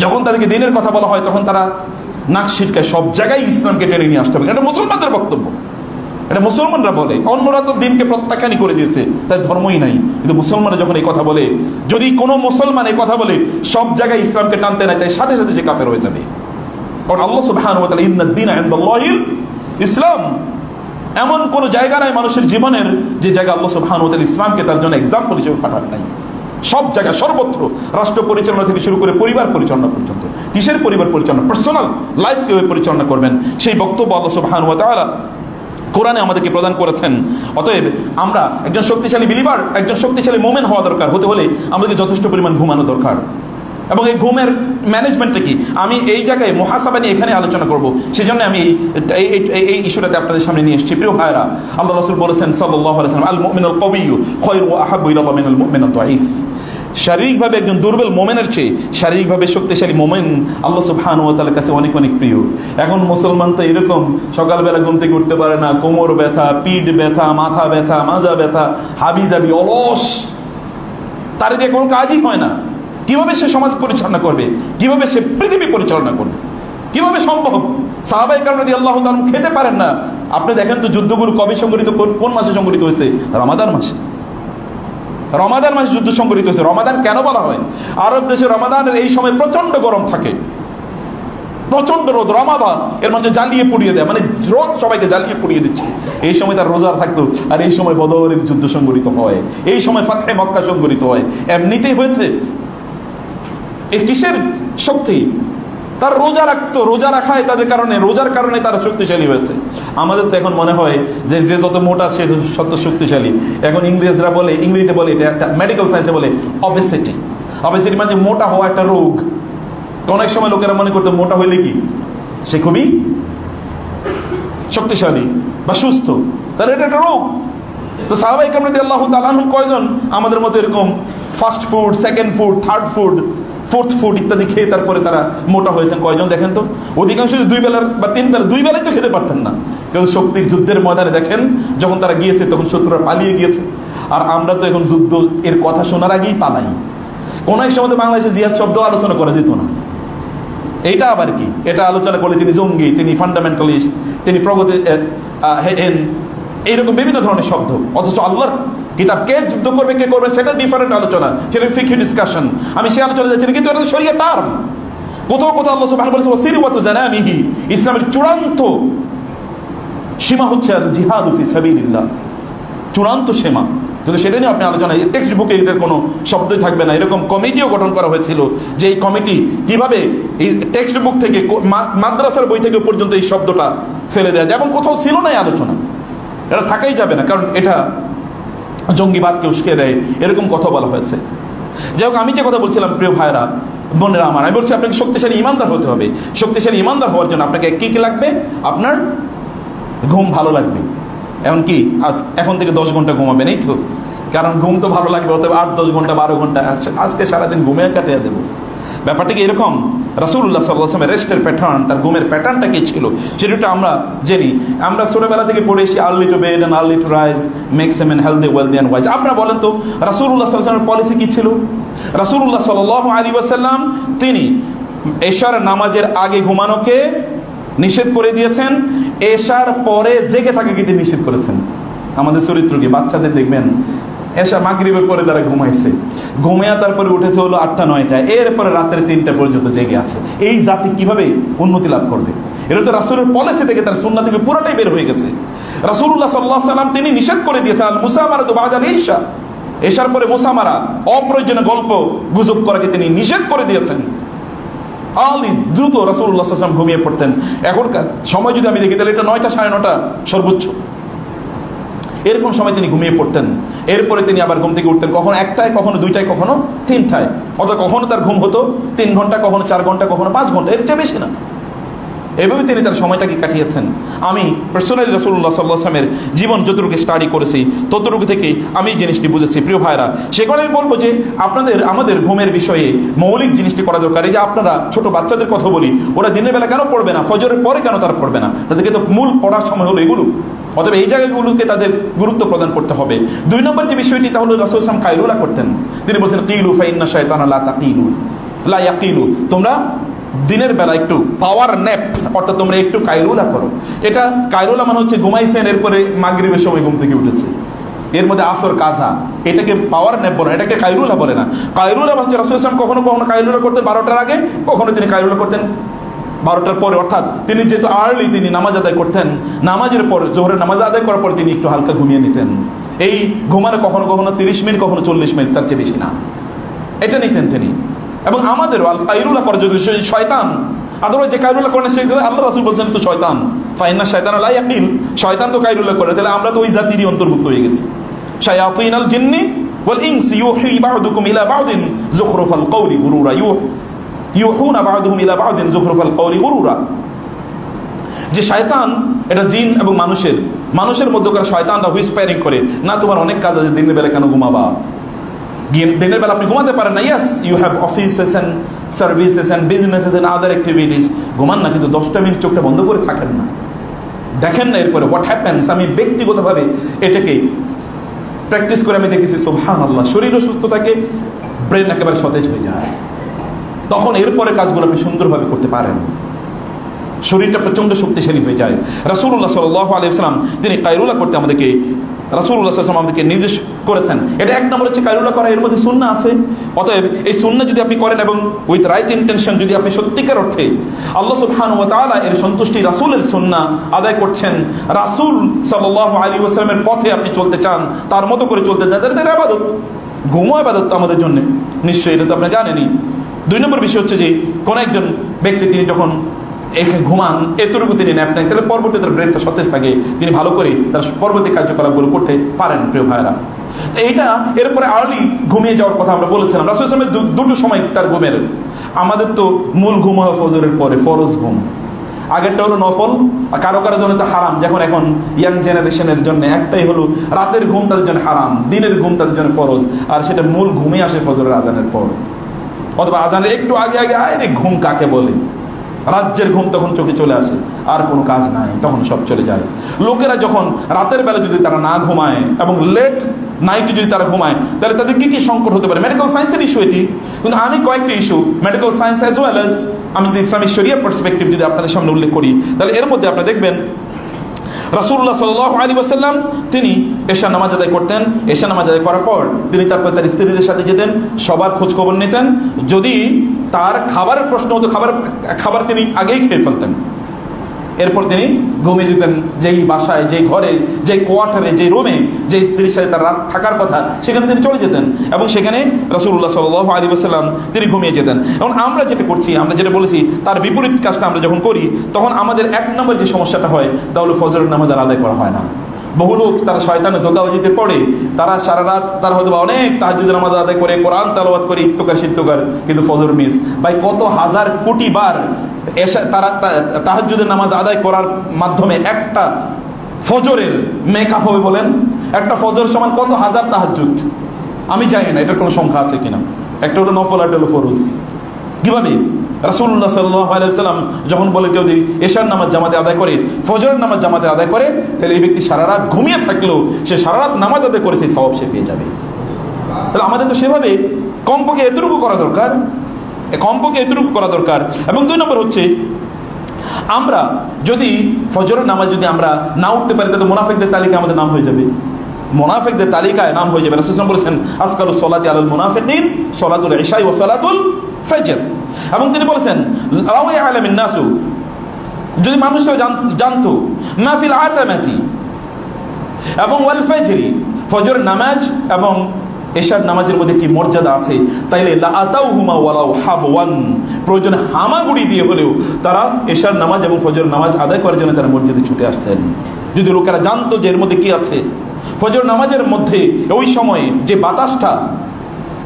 যখন তাদেরকে দিনের কথা বলা হয় তখন তারা নাক ছিটকায়, সব জায়গায় ইসলামকে টেনে নিয়ে আসতে হবে। এটা মুসলমানদের বক্তব্য, এটা মুসলমানরা বলে। অন্যরা তো দিনকে প্রত্যাখ্যানই করে দিয়েছে, তাই ধর্মই নাই। কিন্তু মুসলমানরা যখন এই কথা বলে, যদি কোনো মুসলমান এই কথা বলে সব জায়গায় ইসলামকে টানতে নাই, তাই সাথে সাথে যে কাফের হয়ে যাবে। কারণ আল্লাহ সুবহানাহু ওয়া তাআলা ইন্নাদ-দীনা ইনদাল্লাহিল ইসলাম, এমন কোন জায়গা নাই মানুষের জীবনের যে জায়গা আল্লাহ সুবহানাহু ওয়া তাআলা ইসলামকে তার জন্য এক্সাম্পল হিসেবে পাঠান নাই। সব জায়গায়, সর্বত্র, রাষ্ট্র পরিচালনা থেকে শুরু করে পরিবার পরিচালনা পর্যন্ত। কিসের পরিবার পরিচালনা? পার্সোনাল লাইফ কিভাবে পরিচালনা করবেন, সেই বক্তব্য আল্লাহ সুবহানাহু ওয়া তাআলা কোরআনে আমাদেরকে প্রদান করেছেন। অতএব আমরা একজন শক্তিশালী বিলিভার, একজন শক্তিশালী মুমিন হওয়া দরকার। হতে হলে আমাদেরকে যথেষ্ট পরিমাণ ঘুমানো দরকার। এবং এই ঘুমের ম্যানেজমেন্টটা কি, আমি এই জায়গায় মুহাসাবা নিয়ে এখানে আলোচনা করব, সেই জন্য আমি এই ইস্যুটাতে আপনাদের সামনে নিয়ে এসেছি। প্রিয় ভাইরা, আল্লাহ রাসূল বলেছেন সাল্লাল্লাহু আলাইহি ওয়াসাল্লাম, আল মুমিনুল কওয়িয়্যু খায়রুন ওয়া আহাব্বু ইলাল্লাহি মিনাল মুমিনিদ দাঈফ। শারীরিকভাবে একজন দুর্বল মোমেনের চেয়ে শারীরিকভাবে শক্তিশালী মোমেন আল্লাহ সুবহানাহু ওয়া তাআলার কাছে অনেক অনেক প্রিয়। এখন মুসলমান তো এরকম, সকালবেলা ঘুম থেকে উঠতে পারে না, কোমর ব্যথা, পিঠ ব্যথা, মাথা ব্যথা, মাজা ব্যথা, হাবি জাবি, অলস, তার দিয়ে কোনো কাজই হয় না। কিভাবে সে সমাজ পরিচালনা করবে, কিভাবে সে পৃথিবী পরিচালনা করবে, কিভাবে সম্ভব? সাহাবায়ে কেরাম রাদিয়াল্লাহু তাআলা খেতে পারেন না। আপনি দেখেন তো যুদ্ধগুলো কবে সংঘটিত, কোন মাসে সংঘটিত হয়েছে? রমাদান মাসে। রমাদান মাসে যুদ্ধ সংঘটিত হয়েছে। রমাদান কেন বলা হয়? আরব দেশে রমাদানের এই সময় প্রচন্ড গরম থাকে, প্রচন্ড রোদ, রমাদান এর মধ্যে জ্বালিয়ে পুড়িয়ে দেয়, মানে রোদ সবাইকে জ্বালিয়ে পুড়িয়ে দিচ্ছে। এই সময় তার রোজা থাকতো, আর এই সময় বদরের যুদ্ধ সংঘটিত হয়, এই সময় ফাতহে মক্কা সংঘটিত হয়। এমনিতেই হয়েছে? এই কিসের শক্তি? তার রোজা রাখতো, রোজা রাখায় তাদের কারণে, রোজার কারণে তারা শক্তিশালী হয়েছে। আমাদের তো এখন মনে হয় যে যে যত মোটা সে তত শক্তিশালী। এখন ইংরেজরা বলে, ইংরেজিতে বলে, এটা একটা মেডিকেল সায়েন্সে বলে অবেসিটি। অবেসিটি মানে মোটা হওয়া একটা রোগ। অনেক সময় লোকেরা মনে করতো মোটা হইলে কি সে খুবই শক্তিশালী বা সুস্থ, তাহলে এটা একটা রোগ। তো সাহাবায়ে কেরাম রাদিয়াল্লাহু তাআলা আনহুম কয়জন আমাদের মতো এরকম first food, second food, third food, fourth food ইত্যাদি খেয়ে তারপরে তারা মোটা হয়েছেন? কয়জন দেখেন তো? অধিকাংশ 2 বেলার বা 3 বেলা, 2 বেলায় তো খেতে পারতেন না। কিন্তু শক্তির যুদ্ধের ময়দানে দেখেন, যখন তারা গিয়েছে তখন শত্রুরা পালিয়ে গিয়েছে। আর আমরা তো এখন যুদ্ধ এর কথা শোনার আগেই পালাই। কোন এক সময় বাংলাদেশে জিহাদ শব্দ আলোচনা করা যেত না। এইটা আবার কি? এটা আলোচনা করলে তিনি জঙ্গি, তিনি ফান্ডামেন্টালিস্ট, তিনি প্রগতি এইরকম বিভিন্ন ধরনের শব্দ। অথচ আল্লাহর কিতাব কে যুদ্ধ করবে, কে করবে, সেটা ডিফারেন্ট আলোচনা, সেটা ফিকহি ডিসকাশন। আমি সেই আলোচনা যাচ্ছি না, কিন্তু এটা শরিয়া টার্ম। কোথাও কোথাও আল্লাহ সুবহানাহু ওয়া তাআলা বলেছেন ওয়াসিরওয়াতু জানামিহি, ইসলামের চূড়ান্ত সীমা হচ্ছে আর জিহাদু ফি সাবিলিল্লাহ, চূড়ান্ত সীমা। কিন্তু সেটা নিয়ে আপনি আলোচনা, টেক্সট বুকে এটার কোনো শব্দই থাকবে না। এরকম কমিটিও গঠন করা হয়েছিল যে এই কমিটি কিভাবে এই টেক্সট বুক থেকে, মাদ্রাসার বই থেকে পর্যন্ত এই শব্দটা ফেলে দেয়, যেমন কোথাও ছিল না এই আলোচনা। এটা থাকাই যাবে না, কারণ এটা জঙ্গিবাদকে উস্কে দেয়, এরকম কথা বলা হয়েছে। যাই হোক, আমি যে কথা বলছিলাম প্রিয় ভাইরা বোনেরা আমার, আমি বলছি আপনাকে শক্তিশালী ইমানদার হতে হবে। শক্তিশালী ইমানদার হওয়ার জন্য আপনাকে কি কি লাগবে? আপনার ঘুম ভালো লাগবে। এমনকি এখন থেকে 10 ঘন্টা ঘুমাবেন, এই তো, কারণ ঘুম তো ভালো লাগবে। অতএব 8-10 ঘন্টা 12 ঘন্টা আজকে সারাদিন ঘুমিয়ে কাটিয়ে দেবো। ব্যাপারটা কি এরকম? রাসূলুল্লাহ সাল্লাল্লাহু আলাইহি ওয়াসাল্লামের রেস্টের প্যাটার্ন, তার ঘুমের প্যাটার্নটা কি ছিল সেটা আমরা জানি। আমরা ছোটবেলা থেকে পড়ে এসেছি early to bed and early to rise makes a man healthy, wealthy and wise. আপনারা বলেন তো রাসূলুল্লাহ সাল্লাল্লাহু আলাইহি ওয়াসাল্লামের পলিসি কি ছিল? রাসূলুল্লাহ সাল্লাল্লাহু আলাইহি ওয়াসাল্লাম তিনি এশার নামাজের আগে ঘুমানোকে নিষেধ করে দিয়েছেন, এশার পরে জেগে থাকে কিন্তু নিষেধ করেছেন। আমাদের চরিত্র কি? বাচ্চাদের দেখবেন এশা মাগরিবের পরে তারা ঘুমাইছে, ঘুমিয়ে তারপরে উঠেছে হলো 8টা-9টা, এরপরে রাতের 3টা পর্যন্ত জেগে আছে। এই জাতি কিভাবে উন্নতি লাভ করবে? এটা তো রাসূলের পলিসি থেকে, তার সুন্নাহ থেকে পুরোটাই বের হয়ে গেছে। রাসূলুল্লাহ সাল্লাল্লাহু আলাইহি ওয়াসাল্লাম তিনি নিষেধ করে দিয়েছেন আল মুসামারাতু বাদাল ইশা, এশার পরে মুসামারা, অপ্রয়োজনীয় গল্প গুজব করাকে তিনি নিষেধ করে দিয়েছেন। আলি দ্রুত রাসূলুল্লাহ সাল্লাল্লাহু আলাইহি ওয়াসাল্লাম ঘুমিয়ে পড়তেন। এখনকার সময় যদি আমি দেখি তাহলে এটা 9টা, 9:30 সর্বোচ্চ। এরকম সময় তিনি ঘুমিয়ে পড়তেন। এরপরে তিনি আবার ঘুম থেকে উঠতেন কখনো 1টায়, কখনো 2টায়, কখনো 3টায়, অথবা কখনো তার ঘুম হতো 3 ঘন্টা, কখনো 4 ঘন্টা, কখনো 5 ঘন্টা, এর চেয়ে বেশি না। এভাবে তিনি তার সময়টাকে কাটিয়েছেন। আমি পার্সোনালি রাসূলুল্লাহ সাল্লাল্লাহু আলাইহি ওয়াসাল্লামের জীবন যতটুকু স্টাডি করেছি ততটুকু থেকে আমি এই জিনিসটি বুঝেছি। প্রিয় ভাইরা, সে কারণে আমি বলবো যে আমাদের ঘুমের বিষয়ে মৌলিক জিনিসটি করা দরকার। এই যে আপনারা ছোট বাচ্চাদের কথা বলি, ওরা দিনের বেলা কেন পড়বে না, ফজরের পরে কেন তারা পড়বে না? তাদেরকে তো মূল পড়ার সময় হলো এগুলো। অতএব এই জায়গাগুলোকে তাদের গুরুত্ব প্রদান করতে হবে। 2 নম্বর যে বিষয়টি, তাহলে রাসূল সাল্লাল্লাহু আলাইহি ওয়াসাল্লাম কাইলুলা করতেন। তিনি বলছেন কিলু ফাইন্না শায়তানা লা তাকিলু লা ইয়াকিলু, তোমরা দিনের বেলা একটু পাওয়ার ন্যাপ, অর্থাৎ তোমরা একটু কাইলুলা করো। এটা কাইলুলা মানে হচ্ছে ঘুমাইছেন, এরপরে মাগরিবের সময় ঘুম থেকে উঠেছে, এর মধ্যে আসর কাজা, এটাকে পাওয়ার ন্যাপ বলে, এটাকে কাইলুলা বলে না। কাইলুলা হচ্ছে রাসূল সাল্লাল্লাহু আলাইহি ওয়াসাল্লাম কখনো কখনো কাইলুলা করতেন 12টার আগে, কখনো তিনি কাইলুলা করতেন 12টার পরে। অর্থাৎ তিনি যেহেতু আর্লি তিনি নামাজ আদায় করতেন, নামাজের পর জোহরের নামাজ আদায় করার পর তিনি একটু হালকা ঘুমিয়ে নিতেন। এই ঘুমানো কখনো কখনো 30 মিনিট, কখনো 40 মিনিট, তার চেয়ে বেশি না, এটা নিতেন তিনি। এবং আমাদেরও কাইলুলা করে যদি শয়তান, আদরও যে কাইলুলা করে সেগুলো আল্লাহ রাসূল বলছেন তো শয়তান, ফাইন্না শায়তানা লা ইয়াকিল, শয়তান তো কাইলুলা করে, তাহলে আমরা তো ওই জাতিরই অন্তর্ভুক্ত হয়ে গেছি। শায়াতিনাল জিন্নি ওয়াল ইনসি ইউহি বা'দুকুম ইলা বা'দিন যুখরুফাল কওলি গুরুরা ইউহুনা বা'দুহুম ইলা বা'দিন যুখরুফাল কওলি গুরুরা। যে শয়তান, এটা জিন এবং মানুষের মধ্যকার শয়তানরা হুইসপারিং করে, না তোমার অনেক কাজ আছে, দিনের বেলা কেন ঘুমাবা? দিনের বেলা আপনি ঘুমাতে পারেন না, yes you have offices and services and businesses and other activities, ঘুমান না, কিন্তু 10টা মিনিট চোখটা বন্ধ করে থাকেন না, দেখেন না এরপরে হোয়াট হ্যাপেন্স। আমি ব্যক্তিগতভাবে এটাকে প্র্যাকটিস করে আমি দেখেছি, সুবহানাল্লাহ, শরীরও সুস্থ থাকে, ব্রেন একেবারে সতেজ হয়ে যায়, তখন এরপরে কাজগুলো আপনি সুন্দরভাবে করতে পারেন, শরীরটা প্রচন্ড শক্তিশালী হয়ে যায়। রাসূলুল্লাহ সাল্লাল্লাহু আলাইহি ওয়াসাল্লাম তিনি কাইলুলা করতে আমাদেরকে রাসূলুল্লাহ সাল্লাল্লাহু আলাইহি ওয়াসাল্লাম আমাদেরকে নির্দেশ করেছেন। এটা 1 নম্বর হচ্ছে কাইলুলা করা, এর মধ্যে সুন্নাহ আছে। অতএব এই সুন্নাহ যদি আপনি করেন এবং উইথ রাইট ইন্টেনশন, যদি আপনি সত্যিকার অর্থে আল্লাহ সুবহানাহু ওয়া তাআলা এর সন্তুষ্টি, রাসূলের সুন্নাহ আদায় করছেন, রাসূল সাল্লাল্লাহু আলাইহি ওয়াসাল্লামের পথে আপনি চলতে চান, তার মতো করে চলতে চান, এটা ইবাদত। ঘুমও ইবাদত আমাদের জন্য, নিশ্চয়ই এটা তো আপনি জানেনই। 2 নম্বর বিষয় হচ্ছে যে কোন একজন ব্যক্তি তিনি যখন ঘুমান, এতটুকু তিনি ন্যাপ নেন, তাহলে পরবর্তী তার ব্রেনটা সতেজ থাকে, তিনি ভালো করে তার পরবর্তী কার্যকলাপগুলো করতে পারেন। প্রিয় ভাইরা, এইটা এরপরে আর্লি ঘুমিয়ে যাওয়ার কথা আমরা বলেছিলাম। রাসূল সাল্লাল্লাহু আলাইহি ওয়াসাল্লামের 2টো সময় তার ঘুমের। আমাদের তো মূল ঘুম হয় ফজরের পরে, ফরজ ঘুম। আগেরটা হলো নফল, আর কারো কারো জন্য তো হারাম। যখন এখন ইয়াং জেনারেশনের জন্য একটাই হলো রাতের ঘুম তাদের জন্য হারাম, দিনের ঘুম তাদের জন্য ফরজ, আর সেটা মূল ঘুমে আসে ফজরের আজানের পর, অথবা আজানের একটু আগে আগে আরে ঘুম কাকে বলে, রাজ্যের ঘুম তখন চোখে চলে আসে, আর কোনো কাজ নাই, তখন সব চলে যায়। লোকেরা যখন রাতের বেলা যদি তারা না ঘুমায় এবং লেট নাইটে যদি তারা ঘুমায়, তাহলে তাদের কি কি সংকট হতে পারে। মেডিকেল সায়েন্সের ইস্যু এটি, কিন্তু আমি কয়েকটি issue medical science as well as আমি যদি ইসলামিক শরিয়া পার্সপেক্টিভ যদি আপনাদের সামনে উল্লেখ করি, তাহলে এর মধ্যে আপনারা দেখবেন রাসূলুল্লাহ সাল্লাল্লাহু আলাইহি ওয়াসাল্লাম তিনি এশা নামাজ আদায় করতেন। এশা নামাজ আদায় করার পর তিনি তারপর তার স্ত্রীদের সাথে যেতেন, সবার খোঁজ খবর নিতেন। যদি তার খাবারের প্রশ্ন হতো, খাবার তিনি আগেই খেয়ে ফেলতেন। এরপর তিনি ঘুমিয়ে যেতেন যেই বাসায়, যেই ঘরে, যেই কোয়ার্টারে, যেই রুমে যে স্ত্রীর সাথে তার রাত থাকার কথা, সেখানে তিনি চলে যেতেন এবং সেখানে রাসূলুল্লাহ সাল্লাল্লাহু আলাইহি ওয়াসাল্লাম তিনি ঘুমিয়ে যেতেন। এবং আমরা যেটা করছি, আমরা যেটা বলেছি, তার বিপরীত কাজটা আমরা যখন করি, তখন আমাদের 1 নম্বর যে সমস্যাটা হয়, তাহলে ফজরের নামাজ আদায় করা হয় না। বহু লোক তারা শয়তানের ধোঁকাবাজিতে পড়ে, তারা সারা রাত তারা হয়তো অনেক তাহাজ্জুদের নামাজ আদায় করে, কোরআন তেলাওয়াত করে, ইত্তকার সিত্তকার, কিন্তু ফজর মিস। ভাই, কত হাজার কোটি বার তারা তাহাজ্জুদের নামাজ আদায় করার মাধ্যমে একটা ফজরের মেকআপ হবে বলেন? একটা ফজর সমান কত হাজার তাহাজ্জুদ, আমি জানি না এটার কোনো সংখ্যা আছে কিনা। একটা হলো নফল, একটা হলো ফরজ। কিভাবে রাসূলুল্লাহ সাল্লাল্লাহু আলাইহি ওয়াসাল্লাম যখন বলে যদি এশার নামাজ জামাতে আদায় করে, ফজরের নামাজ জামাতে আদায় করে, তাহলে এই ব্যক্তি সারা রাত ঘুমিয়ে থাকলেও সে সারা রাত নামাজ আদায় করে সেই সওয়াব সে পেয়ে যাবে। তাহলে আমাদের তো সেভাবে কমপক্ষে এতটুকু করা দরকার, এবং 2 নম্বর হচ্ছে আমরা যদি ফজরের নামাজ যদি আমরা না উঠতে পারি, তাহলে মুনাফিকদের তালিকায় আমাদের নাম হয়ে যাবে, মুনাফিকদের তালিকায় নাম হয়ে যাবে। রাসূল সাল্লাল্লাহু আলাইহি ওয়াসাল্লাম বলেছেন আসকারুস সালাতি আলাল মুনাফিকিন সালাতুল ইশা ওয়া সালাতুল ফজর। এবং তিনি বলেছেন লাউ ইয়ালামিন নাসু, যদি মানুষরা জানতো মা ফিল আতামাতি এবং ওয়াল ফজরি, ফজরের নামাজ এবং এশার নামাজের মধ্যে কি মর্যাদা আছে, তাইলে লা আতাউহুমা ওয়ালাউ হাবওয়ান, প্রয়োজনে হামাগুড়ি দিয়ে হলেও তারা এশার নামাজ এবং ফজরের নামাজ আদায় করার জন্য তারা মসজিদে ছুটে আসতেন। যদি লোকেরা জানতো যে এর মধ্যে কি আছে, ফজর নামাজের মধ্যে ওই সময়ে যে বাতাসটা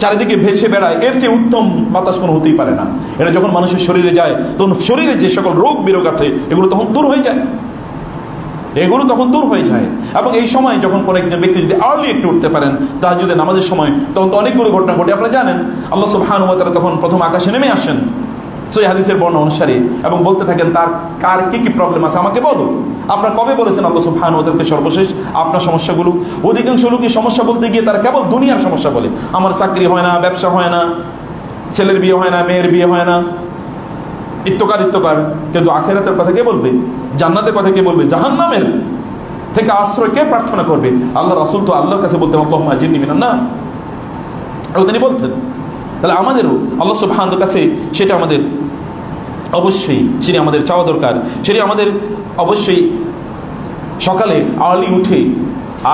চারিদিকে ভেসে বেড়ায়, এর চেয়ে উত্তম বাতাস কোনো হতেই পারে না। এটা যখন মানুষের শরীরে যায় তখন শরীরে যে সকল রোগ বিরোগ আছে এগুলো তখন দূর হয়ে যায়, এগুলো তখন দূর হয়ে যায়। এবং এই সময় যখন কোনো একজন ব্যক্তি যদি আর্লি একটু উঠতে পারেন তাহাজ্জুদের নামাজের সময়, তখন তো অনেকগুলো ঘটনা ঘটে। আপনারা জানেন আল্লাহ সুবহানাহু ওয়া তাআলা তখন প্রথম আকাশে নেমে আসেন সহিহ হাদিসের বর্ণনা অনুসারে, এবং বলতে থাকেন তার কার কি কি প্রবলেম আছে আমাকে বলো। আপনারা কবে বলেছেন আল্লাহ সুবহানাহু ওয়া তাআলাকে সর্বশেষ আপনার সমস্যাগুলো? অধিকাংশ লোকই সমস্যা বলতে গিয়ে তারা কেবল দুনিয়ার সমস্যা বলে, আমার চাকরি হয় না, ব্যবসা হয় না, ছেলের বিয়ে হয় না, মেয়ের বিয়ে হয় না, ইত্তকার। কিন্তু আখিরাতের কথা কে বলবে? জান্নাতের কথা কে বলবে? জাহান্নামের থেকে আশ্রয় কে প্রার্থনা করবে? আল্লাহ রাসূল তো আল্লাহর কাছে বলতেন আল্লাহুম্মা আজিরনি মিনান নার, আর তিনি বলতেন। তাহলে আমাদেরও আল্লাহ সুবহানাহু ওয়া তাআলার কাছে সেটা আমাদের অবশ্যই সেটি আমাদের চাওয়া দরকার। সেটি আমাদের অবশ্যই সকালে আর্লি উঠে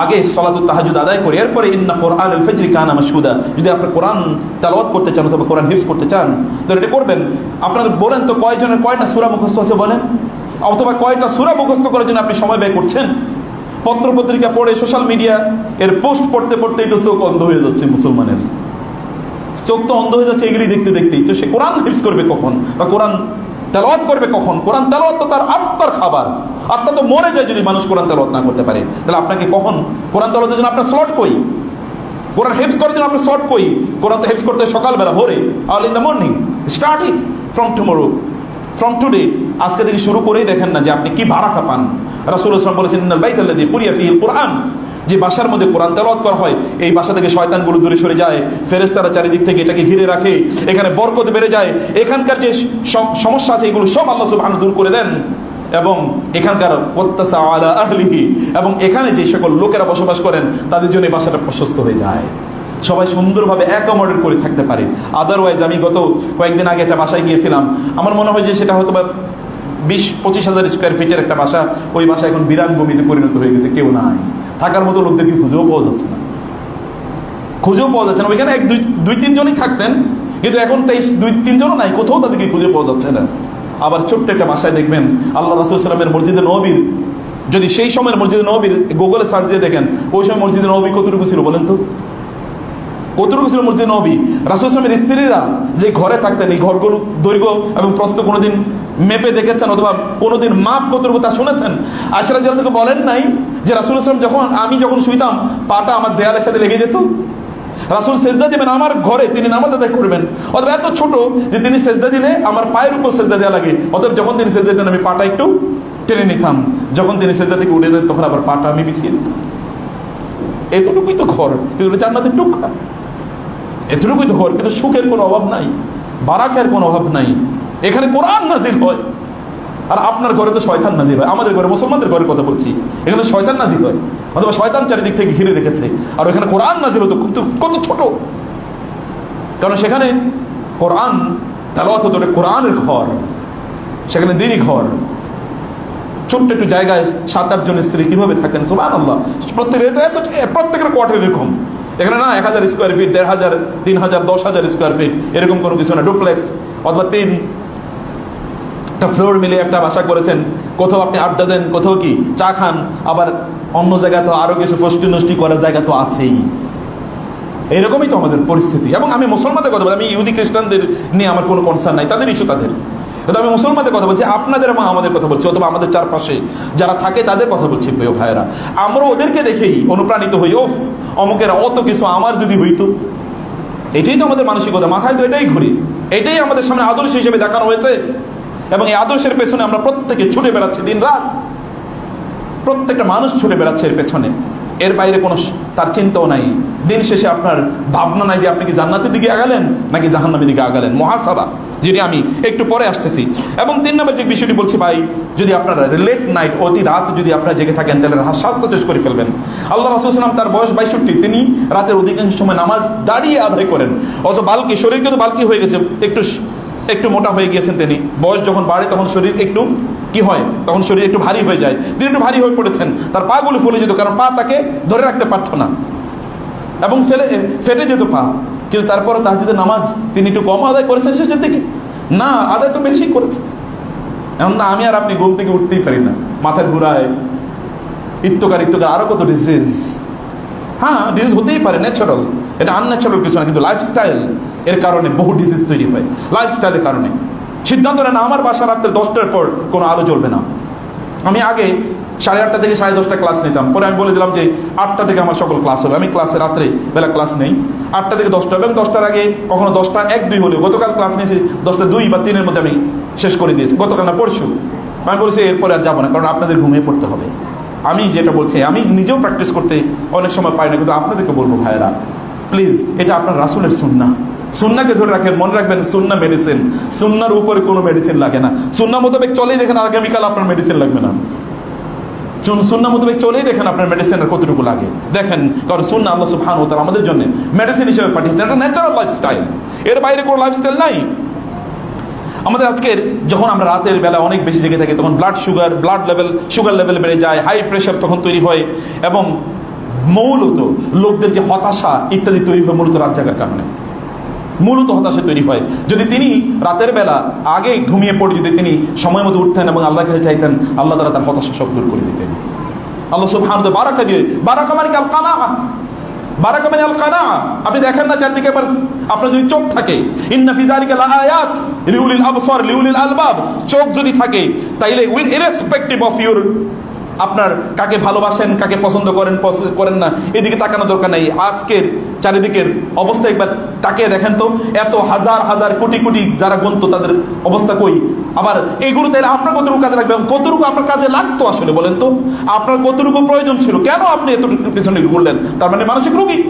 আগে সালাতুত তাহাজ্জুদ আদায় করে এরপরে ইন্না কুরআনুল ফাজরি কানা মাশহুদা, যদি আপনি কোরআন তেলাওয়াত করতে চান অথবা কোরআন হিফজ করতে চান তাহলে এটা করবেন। আপনারা বলেন তো কয়জনের কয়টা সূরা মুখস্থ আছে বলেন, অথবা কয়টা সূরা মুখস্থ করার জন্য আপনি সময় ব্যয় করছেন? পত্র পত্রিকা পড়ে, সোশ্যাল মিডিয়া এর পোস্ট পড়তে পড়তেই তো চোখ অন্ধ হয়ে যাচ্ছে মুসলমানের, চোখ তো অন্ধ হয়ে যাচ্ছে এগুলি দেখতে দেখতেই। তো সে কোরআন হিফজ করবে কখন বা কোরআন তেলাওয়াত করবে কখন? কোরআন তেলাওয়াত তো তার আত্মার খাবার, আত্মা তো মরে যায় যদি মানুষ কোরআন তেলাওয়াত না করতে পারে। তাহলে আপনাকে কখন কোরআন তেলাওয়াতের জন্য আপনার স্লট কই? কোরআন হিফজ করার জন্য আপনার স্লট কই? কোরআন তো হিফজ করতে সকালবেলা ভোরে, early in the morning, starting from tomorrow, from today. আজকে থেকে শুরু করেই দেখেন না যে আপনি কি ভাড়া পান। রাসূলুল্লাহ সাল্লাল্লাহু আলাইহি ওয়াসাল্লাম বলেছেন ইন্নাল বাইতাল্লাযী কুরিয়া ফীহিল কুরআন, যে বাসার মধ্যে কোরআন তেলাওয়াত করা হয় এই বাসা থেকে শয়তানগুলো দূরে সরে যায়, ফেরেশতারা চারিদিক থেকে এটাকে ঘিরে রাখে, এখানে বরকত বেড়ে যায়, এখানকার যে সমস্যা আছে এগুলো সব আল্লাহ সুবহানাহু দূর করে দেন, এবং এখানকার ওয়াত্তাসা আলা আহলিহি, এবং এখানে যে সকল লোকেরা বসবাস করেন তাদের জন্য এই বাসাটা প্রশস্ত হয়ে যায়, সবাই সুন্দরভাবে অ্যাকোমোডেট করে থাকতে পারে। আদারওয়াইজ আমি গত কয়েকদিন আগে একটা বাসায় গিয়েছিলাম, আমার মনে হয় যে সেটা হয়তো বা 20-25 হাজার স্কোয়ার ফিটের একটা বাসা, ওই বাসা এখন বিরাট ভূমিতে পরিণত হয়ে গেছে, কেউ নাই, থাকার মতো লোকদেরকে খুঁজেও পাওয়া যাচ্ছে না, ওইখানে 1-2-3 জনই থাকতেন, কিন্তু এখন 2-3 জনও নাই, কোথাও তাদেরকে খুঁজে পাওয়া যাচ্ছে না। আবার ছোট্ট একটা বাসায় দেখবেন আল্লাহ রাসূল সাল্লাল্লাহু আলাইহি ওয়াসাল্লামের মসজিদে নববীর, যদি সেই সময়ের মসজিদে নববীর গুগলে সার্চ দিয়ে দেখেন ওই সময় মসজিদে নববী কতটুকু ছিল বলেন তো? কতটুকু ছিল মসজিদে নববী? রাসূল সাল্লাল্লাহু আলাইহি ওয়াসাল্লামের স্ত্রীরা যে ঘরে থাকতেন এই ঘরগুলো দৈর্ঘ্য এবং প্রস্থ কোনোদিন মেপে দেখেছেন অথবা কোনোদিন মাপ কতটুকু তা শুনেছেন? আয়েশা রাদিয়াল্লাহু আনহা বলেন নাই যে রাসূলুল্লাহ সাল্লাল্লাহু আলাইহি ওয়াসাল্লাম আমি যখন শুইতাম পাটা আমার দেয়ালের সাথে লেগে যেত, রাসূল সেজদা দিবেন আমার ঘরে, তিনি নামাজ আদায় করবেন, অথবা এত ছোট যে তিনি সেজদা দিলে আমার পায়ের উপর সেজদা দেওয়া লাগে, অথবা যখন তিনি সেজদা দিতেন আমি পাটা একটু টেনে নিতাম, যখন তিনি সেজদা থেকে উঠে যেতেন তখন আবার পাটা আমি বিছিয়ে দিতাম। এতটুকুই তো ঘর, কিন্তু জান্নাতের টুকরা, এতটুকুই তো ঘর, কিন্তু সুখের কোনো অভাব নাই, বারাকের কোনো অভাব নাই। এখানে কোরআন নাজিল হয়, আর আপনার ঘরে তো শয়তান নাজিল হয়। আমাদের ঘরে, মুসলমানদের ঘরের কথা বলছি, এখানে শয়তান নাজিল হয়, অথবা শয়তান চারিদিক থেকে ঘিরে রেখেছে, আর এখানে কোরআন নাজিল হতো কত ছোট, কারণ সেখানে কোরআন তেলাওয়াত হতো, কোরআনের ঘর, সেখানে দিনই ঘর। ছোট্ট একটু জায়গায় 7-8 জন স্ত্রী কিভাবে থাকেন সুবহানাল্লাহ, প্রত্যেকের কোয়ার্টার এরকম, এখানে না 1000 স্কোয়ার ফিট, 1500, 3000, 10,000 স্কোয়ার ফিট এরকম কোনো কিছু না, ডুপ্লেক্স অথবা 3টা ফ্লোর মিলে একটা বাসা করেছেন, কোথাও আপনি আড্ডা দেন, কোথাও কি চা খান, আবার অন্য জায়গায় তো আরো কিছু ফষ্টি নষ্টি করার জায়গা তো আছেই। এরকমই তো আমাদের পরিস্থিতি। এবং আমি মুসলমানদের কথা বলি, আমি ইহুদি খ্রিস্টানদের নিয়ে আমার কোনো কনসার্ন নাই, তাদের ইস্যু তাদের, কিন্তু আমি মুসলমানদের কথা বলছি, আপনাদের এবং আমাদের কথা বলছি, অথবা আমাদের চারপাশে যারা থাকে তাদের কথা বলছি। প্রিয় ভাইয়েরা, আমরা ওদেরকে দেখেই অনুপ্রাণিত হই, ওফ অমুকের অত কিছু আমার যদি হইতো। এটাই তো আমাদের মানসিকতা, মাথায় তো এটাই ঘুরি, এটাই আমাদের সামনে আদর্শ হিসেবে দেখানো হয়েছে, এবং এই আদর্শের পেছনে আমরা প্রত্যেকে ছুটে বেড়াচ্ছি দিন রাত, প্রত্যেকটা মানুষ ছুটে বেড়াচ্ছে এর পেছনে, এর বাইরে কোনো তার চিন্তাও নাই। দিন শেষে আপনার ভাবনা নাই যে আপনি কি জান্নাতের দিকে আগালেন নাকি জাহান্নামের দিকে আগালেন, মহাসাবা, যেটি আমি একটু পরে আসতেছি। এবং 3 নম্বর যে বিষয়টি বলছি ভাই, যদি আপনারা লেট নাইট, অতি রাত যদি আপনারা জেগে থাকেন তাহলে স্বাস্থ্য শেষ করে ফেলবেন। আল্লাহ রাসূল সাল্লাল্লাহু আলাইহি ওয়াসাল্লাম তার বয়স 62, তিনি রাতের অধিকাংশ সময় নামাজ দাঁড়িয়ে আদায় করেন, অথচ বালকি শরীর কিন্তু বালকি হয়ে গেছে, একটু মোটা হয়ে গিয়েছেন তিনি, বয়স যখন বাড়ে তখন শরীর একটু কি হয়, তখন শরীর একটু ভারী হয়ে যায়, তিনি একটু ভারী হয়ে পড়েছেন, তার পা গুলো ফুলে যেত, কারণ পা তাকে ধরে রাখতে পারত না এবং ফেটে যেত পা, কিন্তু তারপরে তাহাজ্জুদের নামাজ তিনি একটু কম আদায় করেছেন শেষের দিকে, না আদায় তো বেশি করেছে। এমন না আমি আর আপনি ঘুম থেকে উঠতেই পারি না, মাথার ঘুরায়, ইত্তকার আরো কত ডিজিজ, হ্যাঁ, ডিজিজ হতেই পারে, ন্যাচারাল, এটা আনন্যাচারাল কিছু না, কিন্তু লাইফস্টাইল এর কারণে বহু ডিজিজ তৈরি হয়, লাইফস্টাইলের কারণে। সিদ্ধান্ত নেন আমার বাসা রাত্রে 10টার পর কোনো আলো জ্বলবে না। আমি আগে 8:30 থেকে 10:30 ক্লাস নিতাম, পরে আমি বলে দিলাম যে 8টা থেকে আমার সকল ক্লাস হবে। আমি ক্লাসে রাত্রে বেলা ক্লাস নেই, 8টা থেকে 10টা হবে, এবং 10টার আগে কখনো 10:01-2 হলেও, গতকাল ক্লাস নিয়েছি 10:02 বা 3-এর মধ্যে আমি শেষ করে দিয়েছি, গতকাল না পরশু। আমি বলেছি এরপরে আর যাবো না, কারণ আপনাদের ঘুমিয়ে পড়তে হবে। আমি যেটা বলছি, আমি নিজেও প্র্যাকটিস করতে অনেক সময় পাই না, কিন্তু আপনাদেরকে বলবো ভাইয়েরা, প্লিজ, এটা আপনার রাসূলের সুন্নাহ, সুন্নাহকে ধরে রাখেন। মনে রাখবেন, সুন্নাহ মেডিসিন, সুন্নাহর উপরে কোনো মেডিসিন লাগে না। সুন্নাহ মোতাবেক চলেই দেখেন আগামীকাল আপনার মেডিসিন লাগবে না। সুন্নাহ মোতাবেক চলেই দেখেন আপনার মেডিসিনের কতটুকু লাগে, দেখেন। কারণ সুন্নাহ আল্লাহ সুবহানাহু ওয়া তাআলা আমাদের জন্য মেডিসিন হিসেবে পাঠিয়েছেন, এটা ন্যাচারাল লাইফস্টাইল, এর বাইরে কোনো লাইফস্টাইল নাই। আমাদের আজকের যখন আমরা রাতের বেলা অনেক বেশি জেগে থাকি, তখন সুগার লেভেল বেড়ে যায়, হাই প্রেশার তখন তৈরি হয়, এবং মূলত লোকদের যে হতাশা ইত্যাদি তৈরি হয় মূলত রাত জাগার কারণে, মূলত হতাশা তৈরি হয়। যদি তিনি রাতের বেলা আগে ঘুমিয়ে পড়ে যদি তিনি সময় মতো উঠতেন এবং আল্লাহর কাছে চাইতেন, আল্লাহ তাআলা তার হতাশা সব দূর করে দিতেন। আল্লাহ সুবহানাহু ওয়া তাআলা বারাকা দিয়ে, বারাকা মানে কি? আল কানাআ, বারাকা মানে আল কানাআ। আপনি দেখেন না চারদিকে আপনার যদি চোখ থাকে, ইন্না ফি যালিকা লাআয়াত লিউলিল আবসার লিউলিল আলবাব, চোখ যদি থাকে তাইলে ইররেসপেক্টিভ অফ ইউর, আপনার কাকে ভালোবাসেন, কাকে পছন্দ করেন না, এদিকে তাকানোর দরকার নেই। আজকের চারিদিকের অবস্থা একবার তাকিয়ে দেখেন তো, এত হাজার হাজার কোটি কোটি যারা গন্ত, তাদের অবস্থা কই? আবার এইগুলো তাইলে আপনার কতটুকু কাজে লাগবে, কতটুকু আপনার কাজে লাগতো আসলে বলেন তো? আপনার কতটুকু প্রয়োজন ছিল, কেন আপনি এতটুকু পিছনে ঘুরলেন? তার মানে মানসিক রোগী,